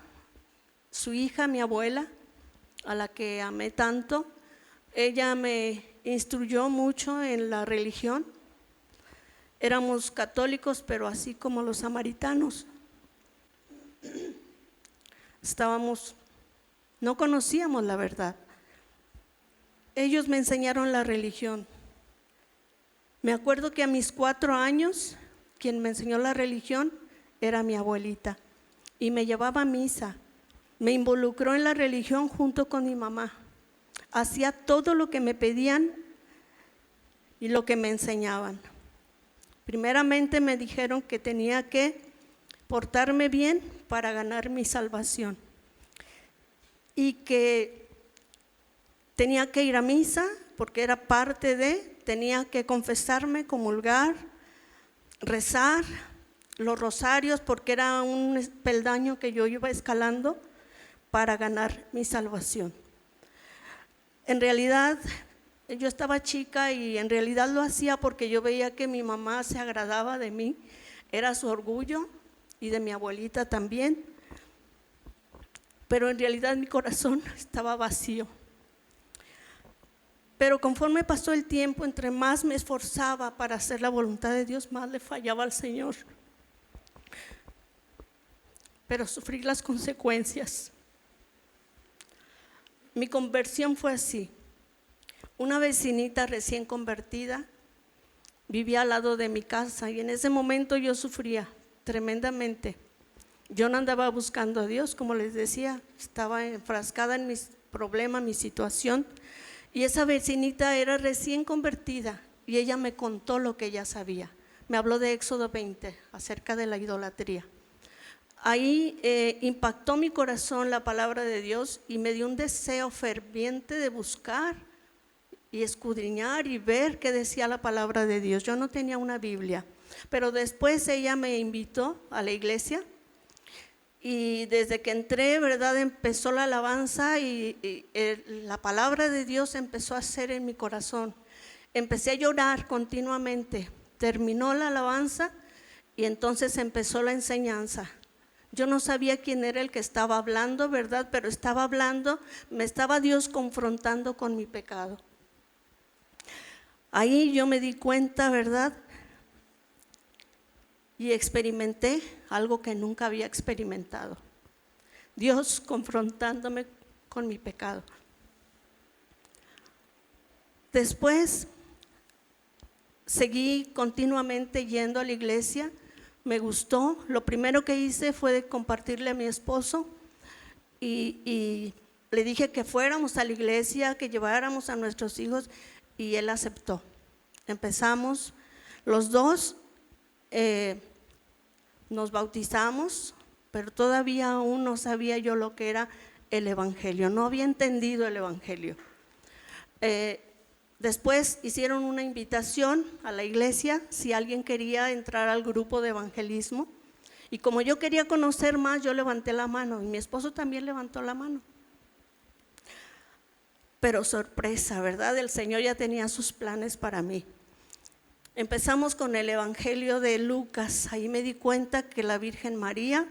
Su hija, mi abuela, a la que amé tanto, ella me instruyó mucho en la religión. Éramos católicos, pero así como los samaritanos. No conocíamos la verdad. Ellos me enseñaron la religión. Me acuerdo que a mis 4 años, quien me enseñó la religión era mi abuelita y me llevaba a misa. Me involucró en la religión junto con mi mamá. Hacía todo lo que me pedían y lo que me enseñaban. Primeramente me dijeron que tenía que portarme bien para ganar mi salvación y que tenía que ir a misa porque era parte tenía que confesarme, comulgar, rezar los rosarios porque era un peldaño que yo iba escalando para ganar mi salvación. En realidad, yo estaba chica y en realidad lo hacía porque yo veía que mi mamá se agradaba de mí, era su orgullo y de mi abuelita también, pero en realidad mi corazón estaba vacío. Pero conforme pasó el tiempo, entre más me esforzaba para hacer la voluntad de Dios, más le fallaba al Señor. Pero sufrí las consecuencias. Mi conversión fue así. Una vecinita recién convertida vivía al lado de mi casa y en ese momento yo sufría tremendamente. Yo no andaba buscando a Dios, como les decía, estaba enfrascada en mis problema, mi situación. Y esa vecinita era recién convertida y ella me contó lo que ella sabía. Me habló de Éxodo 20 acerca de la idolatría. Ahí impactó mi corazón la palabra de Dios y me dio un deseo ferviente de buscar y escudriñar y ver qué decía la palabra de Dios. Yo no tenía una Biblia, pero después ella me invitó a la iglesia y desde que entré, ¿verdad?, empezó la alabanza y la palabra de Dios empezó a hacer en mi corazón. Empecé a llorar continuamente. Terminó la alabanza y entonces empezó la enseñanza. Yo no sabía quién era el que estaba hablando, ¿verdad? Pero estaba hablando, me estaba Dios confrontando con mi pecado. Ahí yo me di cuenta, ¿verdad? Y experimenté algo que nunca había experimentado. Dios confrontándome con mi pecado. Después seguí continuamente yendo a la iglesia. Me gustó. Lo primero que hice fue compartirle a mi esposo y le dije que fuéramos a la iglesia, que lleváramos a nuestros hijos y él aceptó. Empezamos los dos, nos bautizamos, pero todavía aún no sabía yo lo que era el evangelio, no había entendido el evangelio. Después hicieron una invitación a la iglesia si alguien quería entrar al grupo de evangelismo y como yo quería conocer más, yo levanté la mano y mi esposo también levantó la mano. Pero sorpresa, ¿verdad? El Señor ya tenía sus planes para mí. Empezamos con el evangelio de Lucas. Ahí me di cuenta que la Virgen María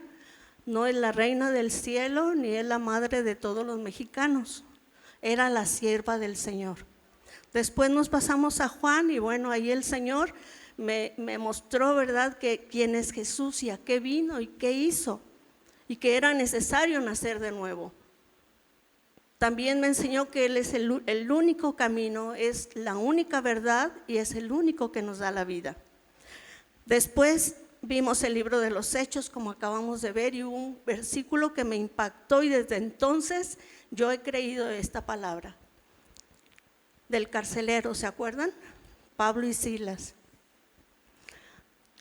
no es la reina del cielo ni es la madre de todos los mexicanos, era la sierva del Señor. Después nos pasamos a Juan y bueno, ahí el Señor me mostró, ¿verdad?, que quién es Jesús y a qué vino y qué hizo y que era necesario nacer de nuevo. También me enseñó que Él es el único camino, es la única verdad y es el único que nos da la vida. Después vimos el libro de los Hechos, como acabamos de ver, y hubo un versículo que me impactó y desde entonces yo he creído esta palabra. Del carcelero, ¿se acuerdan? Pablo y Silas.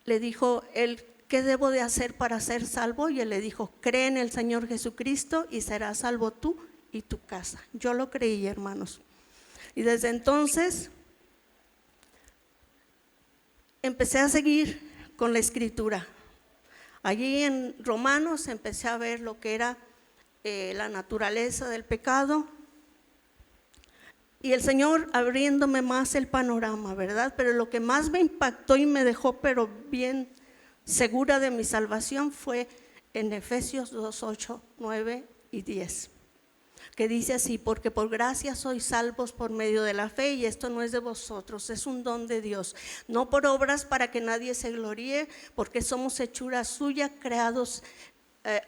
Le dijo él, ¿qué debo de hacer para ser salvo? Y él le dijo, cree en el Señor Jesucristo y serás salvo tú y tu casa. Yo lo creí, hermanos. Y desde entonces empecé a seguir con la escritura. Allí en Romanos empecé a ver lo que era la naturaleza del pecado. Y el Señor abriéndome más el panorama, ¿verdad? Pero lo que más me impactó y me dejó pero bien segura de mi salvación fue en Efesios 2, 8, 9 y 10. Que dice así, porque por gracia sois salvos por medio de la fe y esto no es de vosotros, es un don de Dios, no por obras para que nadie se gloríe, porque somos hechura suya, creados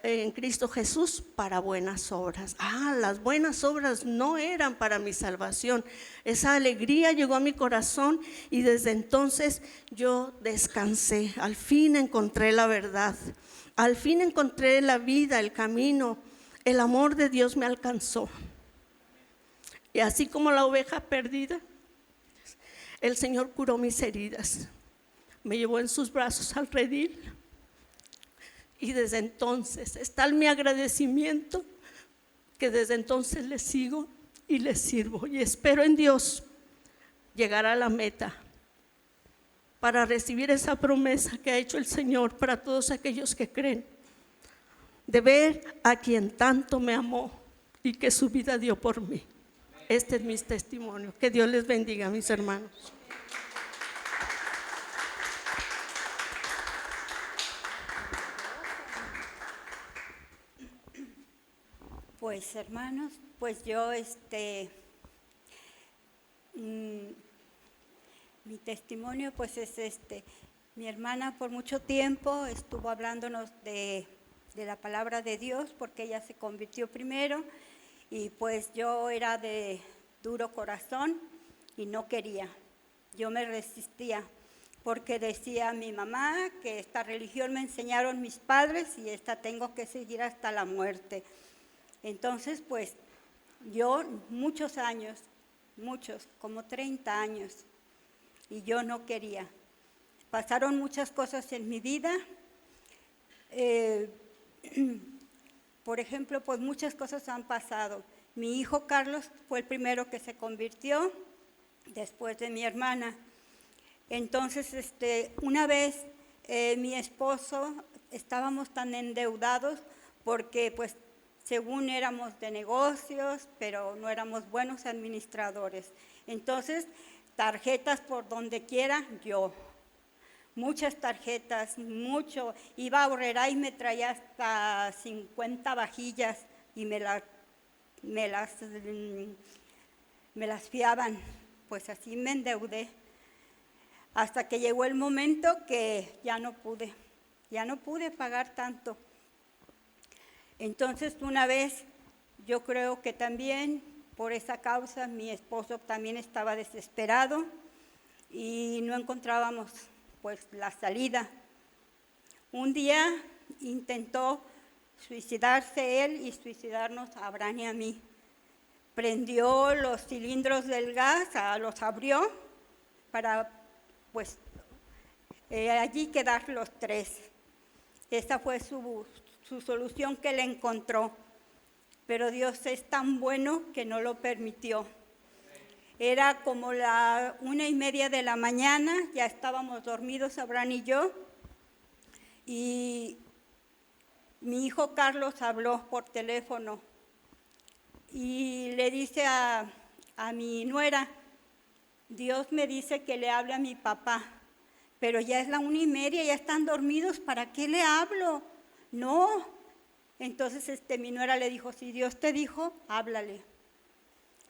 en Cristo Jesús para buenas obras. Las buenas obras no eran para mi salvación. Esa alegría llegó a mi corazón y desde entonces yo descansé. Al fin encontré la verdad, al fin encontré la vida, el camino. El amor de Dios me alcanzó. Y así como la oveja perdida, el Señor curó mis heridas. Me llevó en sus brazos al redil. Y desde entonces está mi agradecimiento, que desde entonces le sigo y le sirvo. Y espero en Dios llegar a la meta para recibir esa promesa que ha hecho el Señor para todos aquellos que creen. De ver a quien tanto me amó y que su vida dio por mí. Este es mi testimonio. Que Dios les bendiga, mis hermanos. Pues hermanos, pues yo mi testimonio pues es mi hermana por mucho tiempo estuvo hablándonos de la palabra de Dios porque ella se convirtió primero y pues yo era de duro corazón y no quería, yo me resistía porque decía mi mamá que esta religión me enseñaron mis padres y esta tengo que seguir hasta la muerte. Entonces, pues, Yo muchos años, muchos, como 30 años, y yo no quería. Pasaron muchas cosas en mi vida. Por ejemplo, pues muchas cosas han pasado. Mi hijo Carlos fue el primero que se convirtió después de mi hermana. Entonces, una vez mi esposo, estábamos tan endeudados porque pues según éramos de negocios, pero no éramos buenos administradores. Entonces, tarjetas por donde quiera, yo. Muchas tarjetas, mucho. Iba a Aurrera y me traía hasta 50 vajillas y me las fiaban. Pues así me endeudé. Hasta que llegó el momento que ya no pude pagar tanto. Entonces, una vez, yo creo que también por esa causa mi esposo también estaba desesperado y no encontrábamos pues la salida. Un día intentó suicidarse él y suicidarnos a Abraham y a mí. Prendió los cilindros del gas, los abrió para pues allí quedar los tres. Esa fue su solución que él encontró. Pero Dios es tan bueno que no lo permitió. Era como la 1:30 de la mañana, ya estábamos dormidos Abraham y yo, y mi hijo Carlos habló por teléfono y le dice a mi nuera, Dios me dice que le hable a mi papá, pero ya es la 1:30, ya están dormidos, ¿para qué le hablo? No. Entonces mi nuera le dijo, si Dios te dijo, háblale.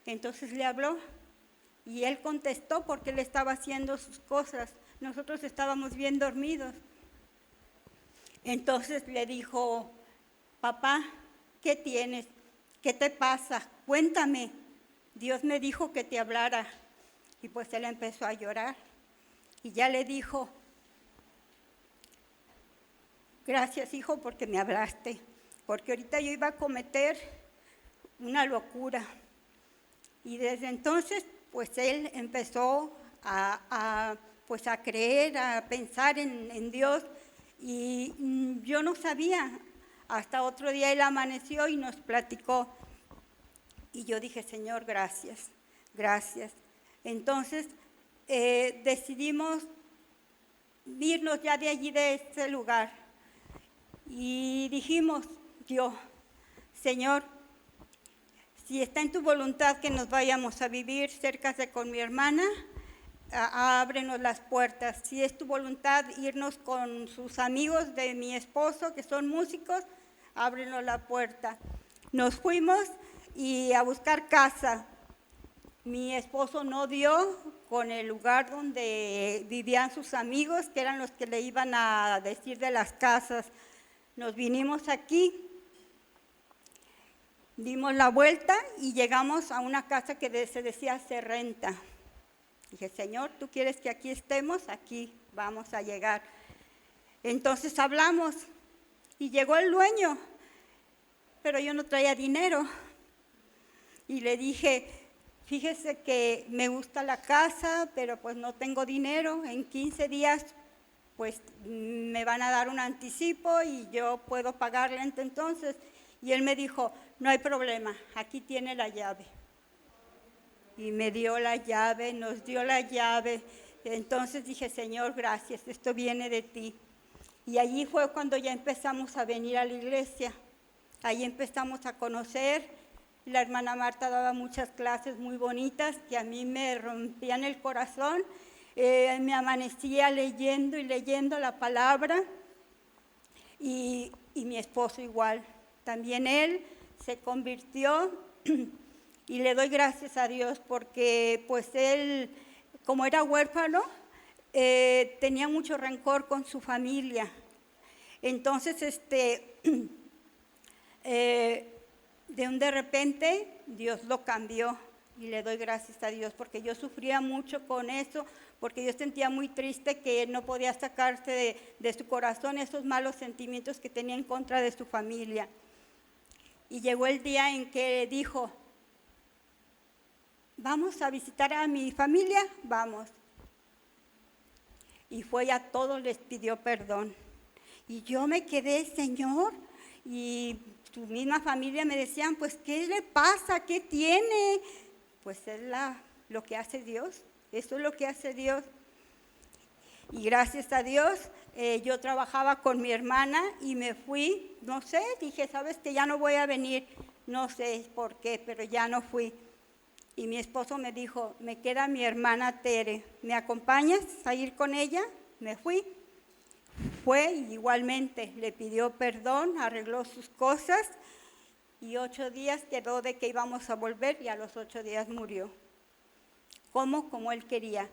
Entonces le habló y él contestó porque él estaba haciendo sus cosas. Nosotros estábamos bien dormidos. Entonces le dijo, papá, ¿qué tienes? ¿Qué te pasa? Cuéntame. Dios me dijo que te hablara. Y pues él empezó a llorar. Y ya le dijo, gracias, hijo, porque me hablaste. Porque ahorita yo iba a cometer una locura. Y desde entonces, pues él empezó a creer, a pensar en Dios. Y yo no sabía. Hasta otro día él amaneció y nos platicó. Y yo dije, Señor, gracias, gracias. Entonces decidimos irnos ya de allí, de este lugar. Y dijimos, Señor, si está en tu voluntad que nos vayamos a vivir cerca de con mi hermana, ábrenos las puertas. Si es tu voluntad irnos con sus amigos de mi esposo, que son músicos, ábrenos la puerta. Nos fuimos y a buscar casa. Mi esposo no dio con el lugar donde vivían sus amigos, que eran los que le iban a decir de las casas. Nos vinimos aquí, dimos la vuelta y llegamos a una casa que se decía se renta. Dije, Señor, ¿tú quieres que aquí estemos? Aquí vamos a llegar. Entonces hablamos y llegó el dueño, pero yo no traía dinero. Y le dije, fíjese que me gusta la casa, pero pues no tengo dinero. En 15 días pues me van a dar un anticipo y yo puedo pagarle entonces. Y él me dijo, no hay problema, aquí tiene la llave. Y me dio la llave, nos dio la llave. Entonces dije, Señor, gracias, esto viene de ti. Y allí fue cuando ya empezamos a venir a la iglesia. Ahí empezamos a conocer. La hermana Marta daba muchas clases muy bonitas que a mí me rompían el corazón. Me amanecía leyendo y leyendo la palabra. Y mi esposo igual. También él se convirtió. Y le doy gracias a Dios porque pues él, como era huérfano, tenía mucho rencor con su familia. Entonces, de repente, Dios lo cambió y le doy gracias a Dios porque yo sufría mucho con eso, porque yo sentía muy triste que él no podía sacarse de su corazón esos malos sentimientos que tenía en contra de su familia. Y llegó el día en que dijo, vamos a visitar a mi familia, vamos. Y fue, a todos les pidió perdón. Y yo me quedé, Señor, y su misma familia me decían, pues, ¿qué le pasa? ¿Qué tiene? Pues es lo que hace Dios, eso es lo que hace Dios. Y gracias a Dios, yo trabajaba con mi hermana y me fui, no sé, dije, ¿sabes que ya no voy a venir? No sé por qué, pero ya no fui. Y mi esposo me dijo, me queda mi hermana Tere, ¿me acompañas a ir con ella? Me fui. Fue y igualmente, le pidió perdón, arregló sus cosas y 8 días quedó de que íbamos a volver y a los 8 días murió. ¿Cómo? Como él quería,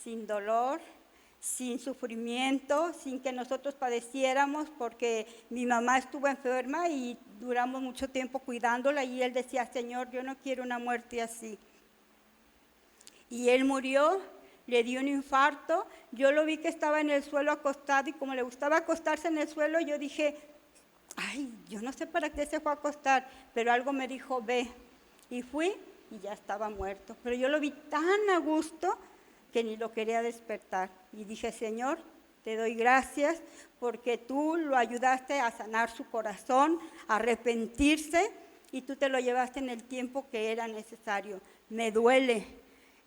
sin dolor, sin sufrimiento, sin que nosotros padeciéramos, porque mi mamá estuvo enferma y duramos mucho tiempo cuidándola y él decía, Señor, yo no quiero una muerte así. Y él murió, le dio un infarto, yo lo vi que estaba en el suelo acostado y como le gustaba acostarse en el suelo, yo dije, ay, yo no sé para qué se fue a acostar, pero algo me dijo, ve. Y fui y ya estaba muerto, pero yo lo vi tan a gusto que ni lo quería despertar. Y dije, Señor, te doy gracias porque tú lo ayudaste a sanar su corazón, a arrepentirse y tú te lo llevaste en el tiempo que era necesario. Me duele,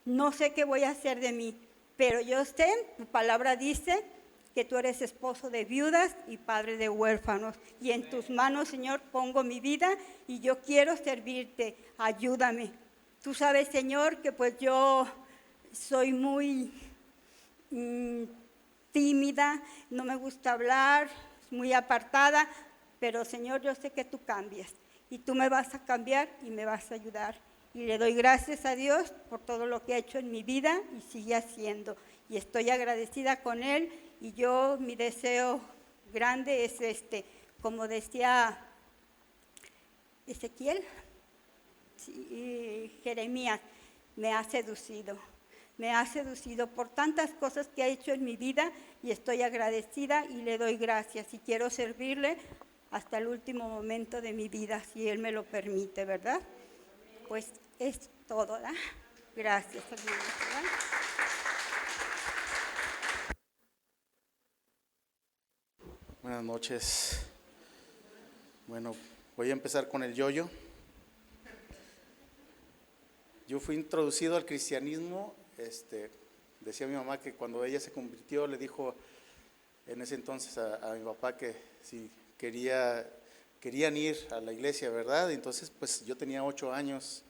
no sé qué voy a hacer de mí, pero yo sé, tu palabra dice que tú eres esposo de viudas y padre de huérfanos. Y en tus manos, Señor, pongo mi vida y yo quiero servirte. Ayúdame. Tú sabes, Señor, que pues yo soy muy tímida, no me gusta hablar, muy apartada, pero Señor, yo sé que tú cambias y tú me vas a cambiar y me vas a ayudar. Y le doy gracias a Dios por todo lo que ha hecho en mi vida y sigue haciendo. Y estoy agradecida con Él y yo, mi deseo grande es como decía Ezequiel, Jeremías, me ha seducido por tantas cosas que ha hecho en mi vida y estoy agradecida y le doy gracias y quiero servirle hasta el último momento de mi vida, si Él me lo permite, ¿verdad? Pues es todo, ¿verdad? Gracias, hermanos, ¿verdad? Buenas noches. Bueno, voy a empezar con el yo-yo. Yo fui introducido al cristianismo, decía mi mamá que cuando ella se convirtió le dijo en ese entonces a mi papá que si querían ir a la iglesia, ¿verdad? Entonces pues yo tenía 8 años.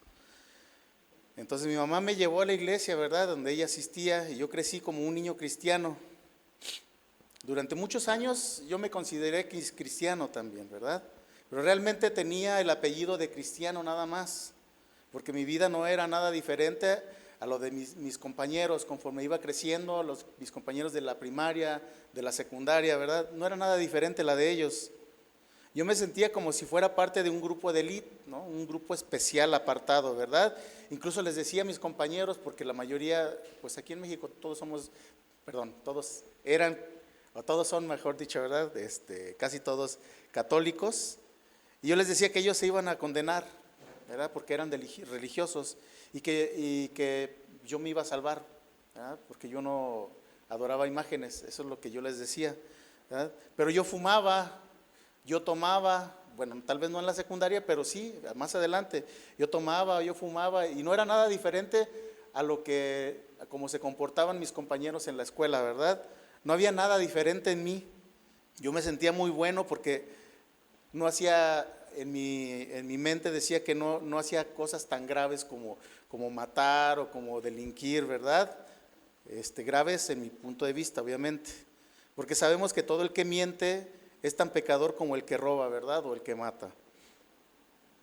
Entonces mi mamá me llevó a la iglesia, ¿verdad? Donde ella asistía y yo crecí como un niño cristiano. Durante muchos años yo me consideré cristiano también, ¿verdad? Pero realmente tenía el apellido de cristiano nada más, porque mi vida no era nada diferente a lo de mis compañeros conforme iba creciendo, mis compañeros de la primaria, de la secundaria, ¿verdad? No era nada diferente la de ellos. Yo me sentía como si fuera parte de un grupo de élite, ¿no? Un grupo especial, apartado, ¿verdad? Incluso les decía a mis compañeros, porque la mayoría, pues aquí en México todos eran, o todos son, mejor dicho, ¿verdad? Casi todos católicos. Y yo les decía que ellos se iban a condenar, ¿verdad? Porque eran religiosos y que yo me iba a salvar, ¿verdad? Porque yo no adoraba imágenes, eso es lo que yo les decía, ¿verdad? Pero yo fumaba, yo tomaba, bueno, tal vez no en la secundaria, pero sí, más adelante, yo tomaba, yo fumaba y no era nada diferente a como se comportaban mis compañeros en la escuela, ¿verdad? No había nada diferente en mí. Yo me sentía muy bueno porque no hacía, en mi mente decía que no hacía cosas tan graves como matar o como delinquir, ¿verdad? Graves en mi punto de vista, obviamente. Porque sabemos que todo el que miente es tan pecador como el que roba, ¿verdad? O el que mata.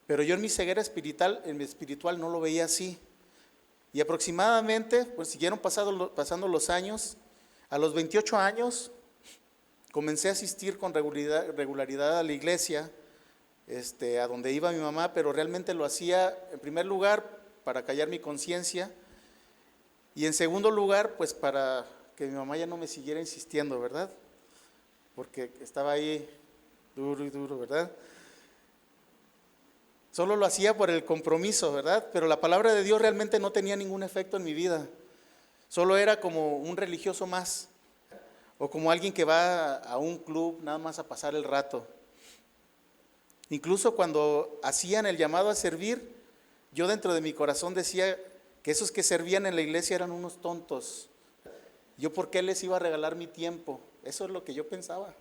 Pero yo en mi ceguera espiritual no lo veía así. Y aproximadamente, pues siguieron pasando los años. A los 28 años comencé a asistir con regularidad a la iglesia, a donde iba mi mamá, pero realmente lo hacía en primer lugar para callar mi conciencia y en segundo lugar pues para que mi mamá ya no me siguiera insistiendo, ¿verdad? Porque estaba ahí duro y duro, ¿verdad? Solo lo hacía por el compromiso, ¿verdad? Pero la palabra de Dios realmente no tenía ningún efecto en mi vida. Solo era como un religioso más, o como alguien que va a un club nada más a pasar el rato. Incluso cuando hacían el llamado a servir, yo dentro de mi corazón decía que esos que servían en la iglesia eran unos tontos. ¿Yo por qué les iba a regalar mi tiempo? Eso es lo que yo pensaba.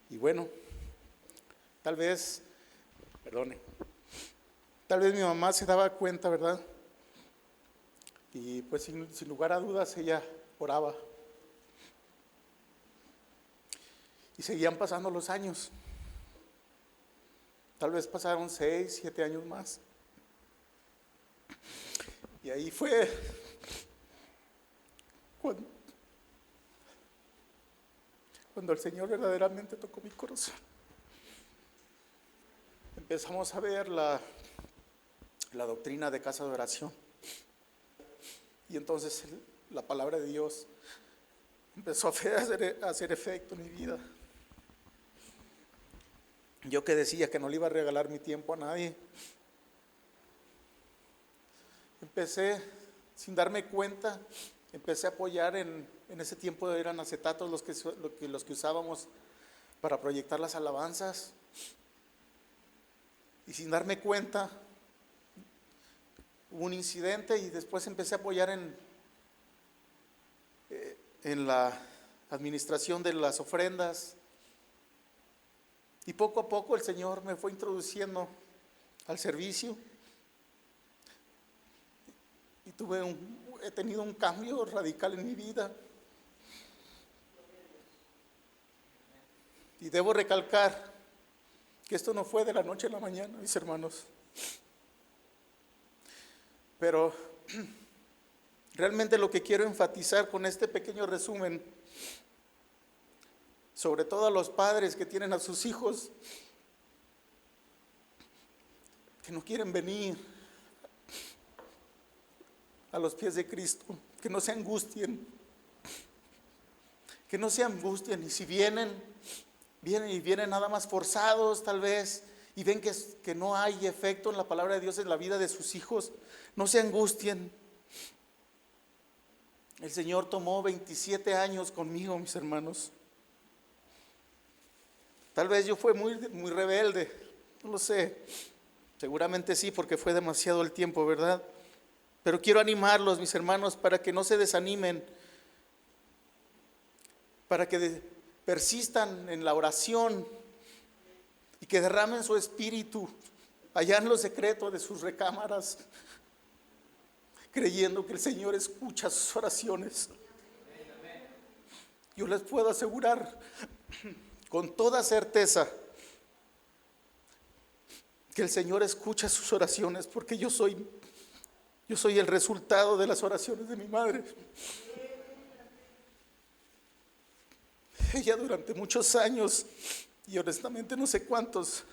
Y bueno, tal vez mi mamá se daba cuenta, ¿verdad? Y pues sin lugar a dudas ella oraba. Y seguían pasando los años. Tal vez pasaron 6, 7 años más. Y ahí fue cuando el Señor verdaderamente tocó mi corazón. Empezamos a ver la doctrina de casa de oración. Y entonces la palabra de Dios empezó a hacer efecto en mi vida. Yo que decía que no le iba a regalar mi tiempo a nadie, empecé, sin darme cuenta, empecé a apoyar en ese tiempo eran acetatos los que usábamos para proyectar las alabanzas. Y sin darme cuenta, hubo un incidente y después empecé a apoyar en la administración de las ofrendas. Y poco a poco el Señor me fue introduciendo al servicio. Y he tenido un cambio radical en mi vida. Y debo recalcar que esto no fue de la noche a la mañana, mis hermanos. Pero realmente lo que quiero enfatizar con este pequeño resumen, sobre todo a los padres que tienen a sus hijos que no quieren venir a los pies de Cristo, que no se angustien, y si vienen nada más forzados tal vez, y ven que no hay efecto en la palabra de Dios en la vida de sus hijos, no se angustien. El Señor tomó 27 años conmigo, mis hermanos. Tal vez yo fui muy rebelde, no lo sé, seguramente sí, porque fue demasiado el tiempo, ¿verdad? Pero quiero animarlos, mis hermanos, para que no se desanimen, para que persistan en la oración y que derramen su espíritu allá en lo secreto de sus recámaras, creyendo que el Señor escucha sus oraciones. Yo les puedo asegurar con toda certeza que el Señor escucha sus oraciones, porque yo soy el resultado de las oraciones de mi madre. Ella durante muchos años, y honestamente no sé cuántos,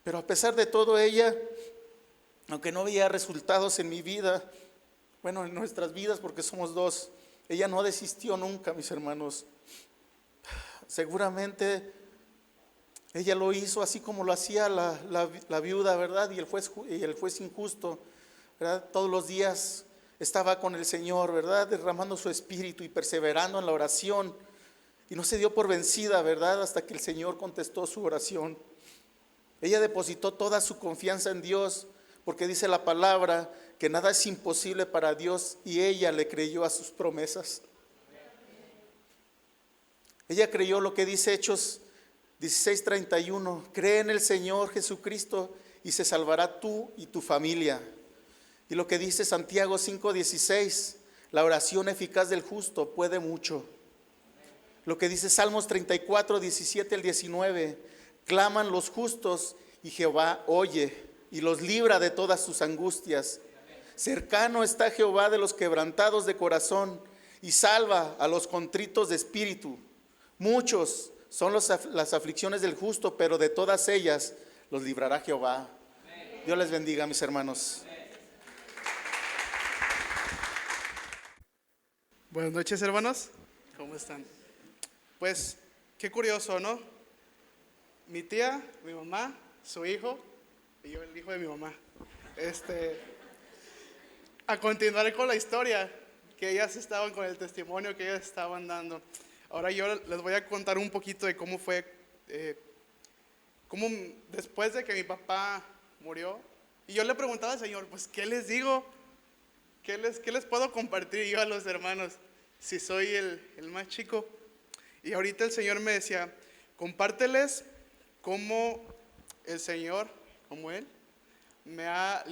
pero a pesar de todo ella, aunque no veía resultados en mi vida, bueno, en nuestras vidas, porque somos dos, ella no desistió nunca, mis hermanos. Seguramente ella lo hizo así como lo hacía la viuda, ¿verdad? Y el juez injusto, ¿verdad? Todos los días estaba con el Señor, ¿verdad? Derramando su espíritu y perseverando en la oración. Y no se dio por vencida, ¿verdad? Hasta que el Señor contestó su oración. Ella depositó toda su confianza en Dios, porque dice la palabra que nada es imposible para Dios, y ella le creyó a sus promesas. Ella creyó lo que dice Hechos 16:31, cree en el Señor Jesucristo y se salvará tú y tu familia. Y lo que dice Santiago 5:16, la oración eficaz del justo puede mucho. Lo que dice Salmos 34:17-19, claman los justos y Jehová oye y los libra de todas sus angustias. Cercano está Jehová de los quebrantados de corazón y salva a los contritos de espíritu. Muchos son las aflicciones del justo, pero de todas ellas los librará Jehová. Dios les bendiga, mis hermanos. Buenas noches, hermanos. ¿Cómo están? Pues, qué curioso, ¿no? mi tía, mi mamá, su hijo y yo el hijo de mi mamá. A continuar con la historia, que ellas estaban con el testimonio que ellas estaban dando. Ahora yo les voy a contar un poquito de cómo fue, cómo después de que mi papá murió, y yo le preguntaba al Señor, pues, ¿qué les digo? ¿Qué les puedo compartir yo a los hermanos si soy el más chico? Y ahorita el Señor me decía, compárteles cómo el Señor, como Él, me ha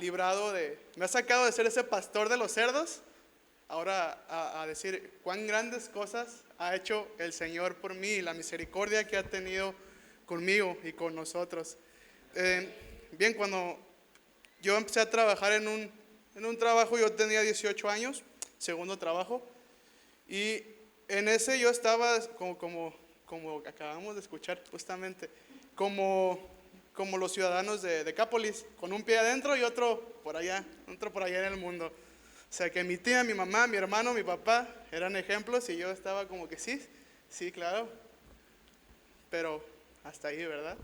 sacado de ser ese pastor de los cerdos, ahora a decir cuán grandes cosas ha hecho el Señor por mí y la misericordia que ha tenido conmigo y con nosotros. Bien, cuando yo empecé a trabajar en un trabajo, yo tenía 18 años, segundo trabajo, y en ese yo estaba como acabamos de escuchar justamente, como los ciudadanos de Decápolis, con un pie adentro y otro por allá en el mundo. O sea que mi tía, mi mamá, mi hermano, mi papá eran ejemplos y yo estaba como que sí, claro, pero hasta ahí, ¿verdad?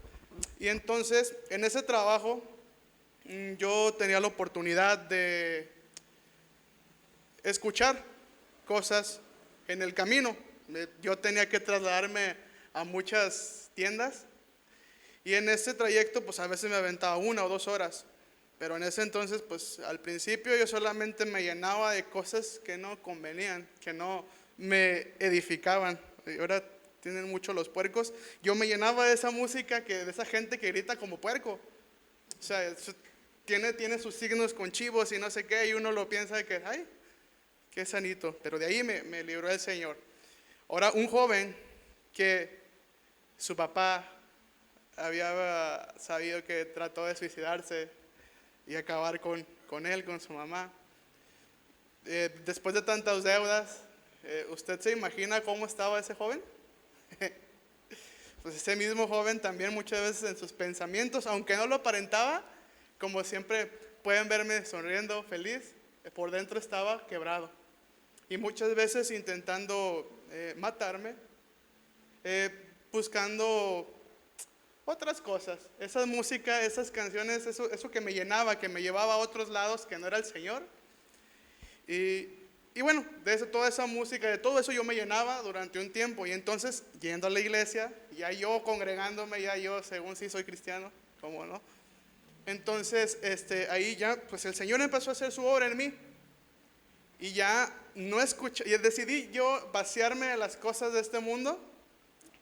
Y entonces en ese trabajo yo tenía la oportunidad de escuchar cosas en el camino. Yo tenía que trasladarme a muchas tiendas y en ese trayecto pues a veces me aventaba 1 o 2 horas, pero en ese entonces pues al principio yo solamente me llenaba de cosas que no convenían, que no me edificaban. Y ahora tienen mucho los puercos. Yo me llenaba de esa música, de esa gente que grita como puerco. O sea, tiene sus signos con chivos y no sé qué, y uno lo piensa que, ay, qué sanito. Pero de ahí me libró el Señor. Ahora, un joven que su papá había sabido que trató de suicidarse y acabar con él, con su mamá. Después de tantas deudas, ¿usted se imagina cómo estaba ese joven? Pues ese mismo joven también muchas veces en sus pensamientos, aunque no lo aparentaba, como siempre pueden verme sonriendo, feliz, por dentro estaba quebrado. Y muchas veces intentando matarme, buscando otras cosas, esa música, esas canciones, eso que me llenaba, que me llevaba a otros lados que no era el Señor. Y bueno, toda esa música, de todo eso yo me llenaba durante un tiempo. Y entonces, yendo a la iglesia, ya yo congregándome, ya yo, según sí soy cristiano, ¿cómo no? Entonces, ahí ya, pues el Señor empezó a hacer su obra en mí. Y ya no escuché, y decidí yo vaciarme de las cosas de este mundo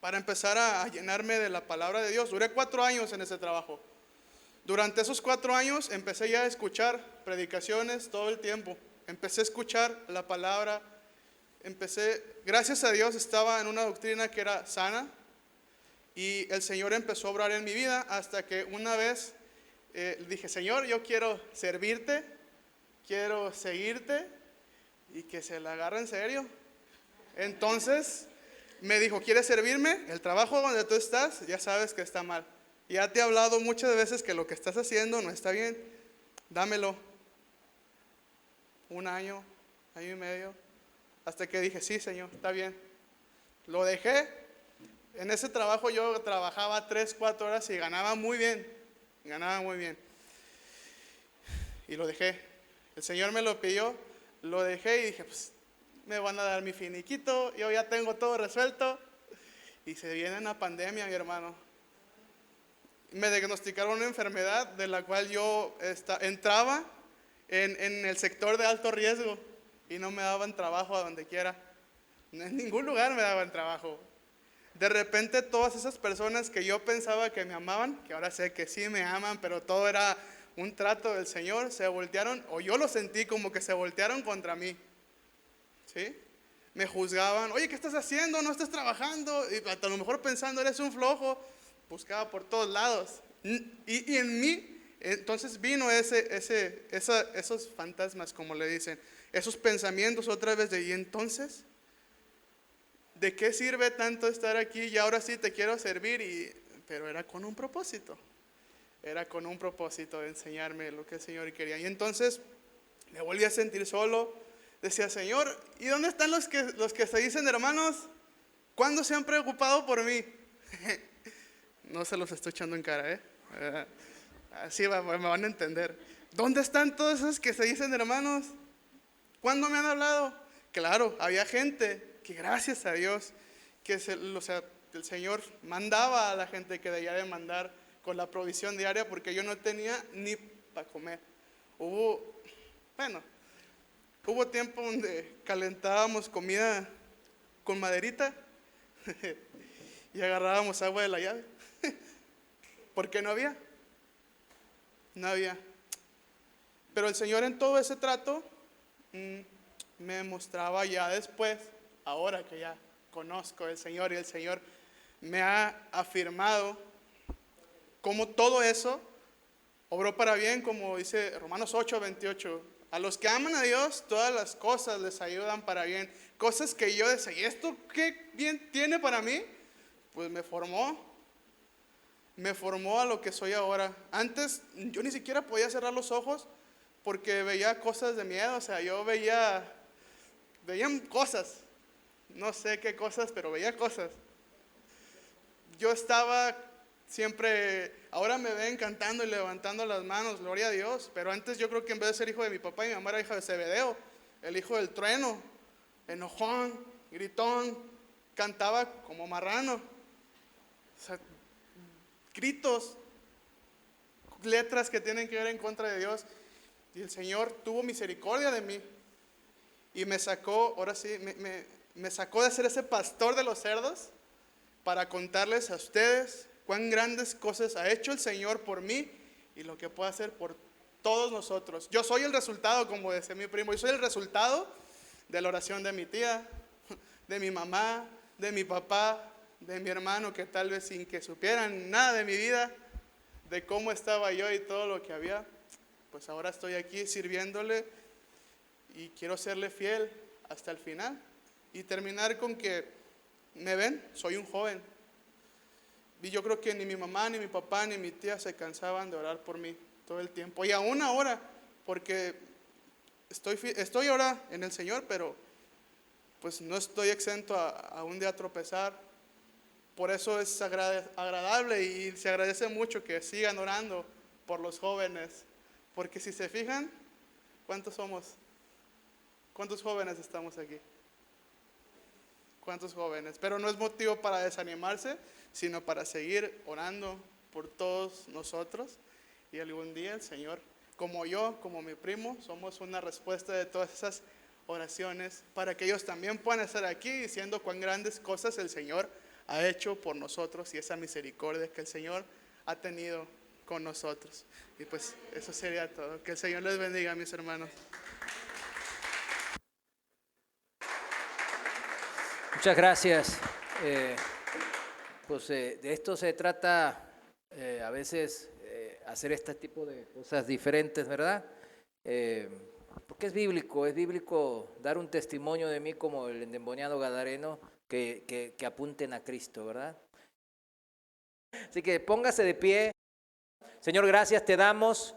para empezar a llenarme de la palabra de Dios. Duré 4 años en ese trabajo. Durante esos 4 años empecé ya a escuchar predicaciones todo el tiempo. Empecé a escuchar la palabra. Gracias a Dios estaba en una doctrina que era sana. Y el Señor empezó a obrar en mi vida hasta que una vez dije, Señor, yo quiero servirte, quiero seguirte y que se la agarre en serio. Entonces me dijo, ¿quieres servirme? El trabajo donde tú estás, ya sabes que está mal. Ya te he hablado muchas veces que lo que estás haciendo no está bien. Dámelo. 1 año, año y medio, hasta que dije, sí, Señor, está bien. Lo dejé. En ese trabajo yo trabajaba 3, 4 horas y ganaba muy bien. Y lo dejé. El Señor me lo pidió, lo dejé y dije, pues me van a dar mi finiquito, yo ya tengo todo resuelto. Y se viene una pandemia, mi hermano. Me diagnosticaron una enfermedad de la cual yo entraba en el sector de alto riesgo y no me daban trabajo a donde quiera. En ningún lugar me daban trabajo. De repente todas esas personas que yo pensaba que me amaban, que ahora sé que sí me aman, pero todo era un trato del Señor, se voltearon, o yo lo sentí como que se voltearon contra mí. ¿Sí? Me juzgaban, oye, ¿qué estás haciendo? No estás trabajando. Y a lo mejor pensando, eres un flojo. Buscaba por todos lados. Y en mí, entonces vino esos fantasmas, como le dicen, esos pensamientos otra vez y entonces, ¿de qué sirve tanto estar aquí? Y ahora sí te quiero servir, pero era con un propósito. Era con un propósito de enseñarme lo que el Señor quería. Y entonces me volví a sentir solo. Decía, Señor, ¿y dónde están los que se dicen hermanos? ¿Cuándo se han preocupado por mí? no se los estoy echando en cara, ¿eh? Así me van a entender. ¿Dónde están todos esos que se dicen hermanos? ¿Cuándo me han hablado? Claro, había gente que gracias a Dios, que el Señor mandaba a la gente que debía de mandar con la provisión diaria, porque yo no tenía ni para comer. Hubo tiempo donde calentábamos comida con maderita y agarrábamos agua de la llave, porque no había. Pero el Señor en todo ese trato me mostraba ya después, ahora que ya conozco al Señor y el Señor me ha afirmado cómo todo eso obró para bien, como dice Romanos 8:28. A los que aman a Dios, todas las cosas les ayudan para bien. Cosas que yo decía, ¿y esto qué bien tiene para mí? Pues me formó a lo que soy ahora. Antes yo ni siquiera podía cerrar los ojos porque veía cosas de miedo. O sea, yo veía cosas, no sé qué cosas, pero veía cosas. Yo estaba siempre, ahora me ven cantando y levantando las manos, gloria a Dios, pero antes yo creo que en vez de ser hijo de mi papá y mi mamá era hija de Zebedeo, el hijo del trueno, enojón, gritón, cantaba como marrano. O sea, gritos, letras que tienen que ver en contra de Dios. Y el Señor tuvo misericordia de mí y me sacó, ahora sí, me sacó de ser ese pastor de los cerdos para contarles a ustedes cuán grandes cosas ha hecho el Señor por mí y lo que puede hacer por todos nosotros. Yo soy el resultado, como decía mi primo, yo soy el resultado de la oración de mi tía, de mi mamá, de mi papá, de mi hermano, que tal vez sin que supieran nada de mi vida, de cómo estaba yo y todo lo que había, pues ahora estoy aquí sirviéndole y quiero serle fiel hasta el final y terminar con que, ¿me ven? Soy un joven. Y yo creo que ni mi mamá, ni mi papá, ni mi tía se cansaban de orar por mí todo el tiempo. Y aún ahora, porque estoy ahora en el Señor, pero pues no estoy exento a un día tropezar. Por eso es agradable y se agradece mucho que sigan orando por los jóvenes. Porque si se fijan, ¿cuántos somos? ¿Cuántos jóvenes estamos aquí? ¿Cuántos jóvenes? Pero no es motivo para desanimarse, sino para seguir orando por todos nosotros. Y algún día el Señor, como yo, como mi primo, somos una respuesta de todas esas oraciones para que ellos también puedan estar aquí diciendo cuán grandes cosas el Señor ha hecho por nosotros y esa misericordia que el Señor ha tenido con nosotros. Y pues eso sería todo. Que el Señor les bendiga, mis hermanos. Muchas gracias. De esto se trata a veces hacer este tipo de cosas diferentes, ¿verdad? Porque es bíblico dar un testimonio de mí como el endemoniado gadareno que apunten a Cristo, ¿verdad? Así que póngase de pie. Señor, gracias te damos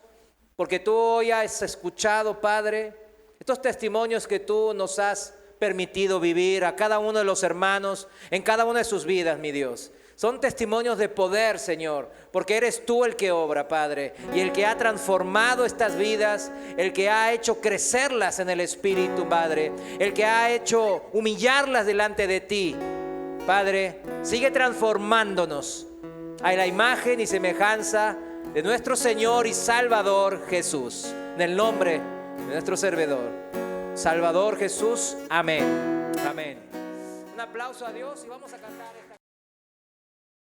porque tú hoy has escuchado, Padre, estos testimonios que tú nos has permitido vivir a cada uno de los hermanos en cada una de sus vidas, mi Dios. Son testimonios de poder, Señor, porque eres tú el que obra, Padre, y el que ha transformado estas vidas, el que ha hecho crecerlas en el Espíritu, Padre, el que ha hecho humillarlas delante de ti. Padre, sigue transformándonos a la imagen y semejanza de nuestro Señor y Salvador Jesús, en el nombre de nuestro servidor, Salvador Jesús. Amén. Amén. Un aplauso a Dios y vamos a cantar esta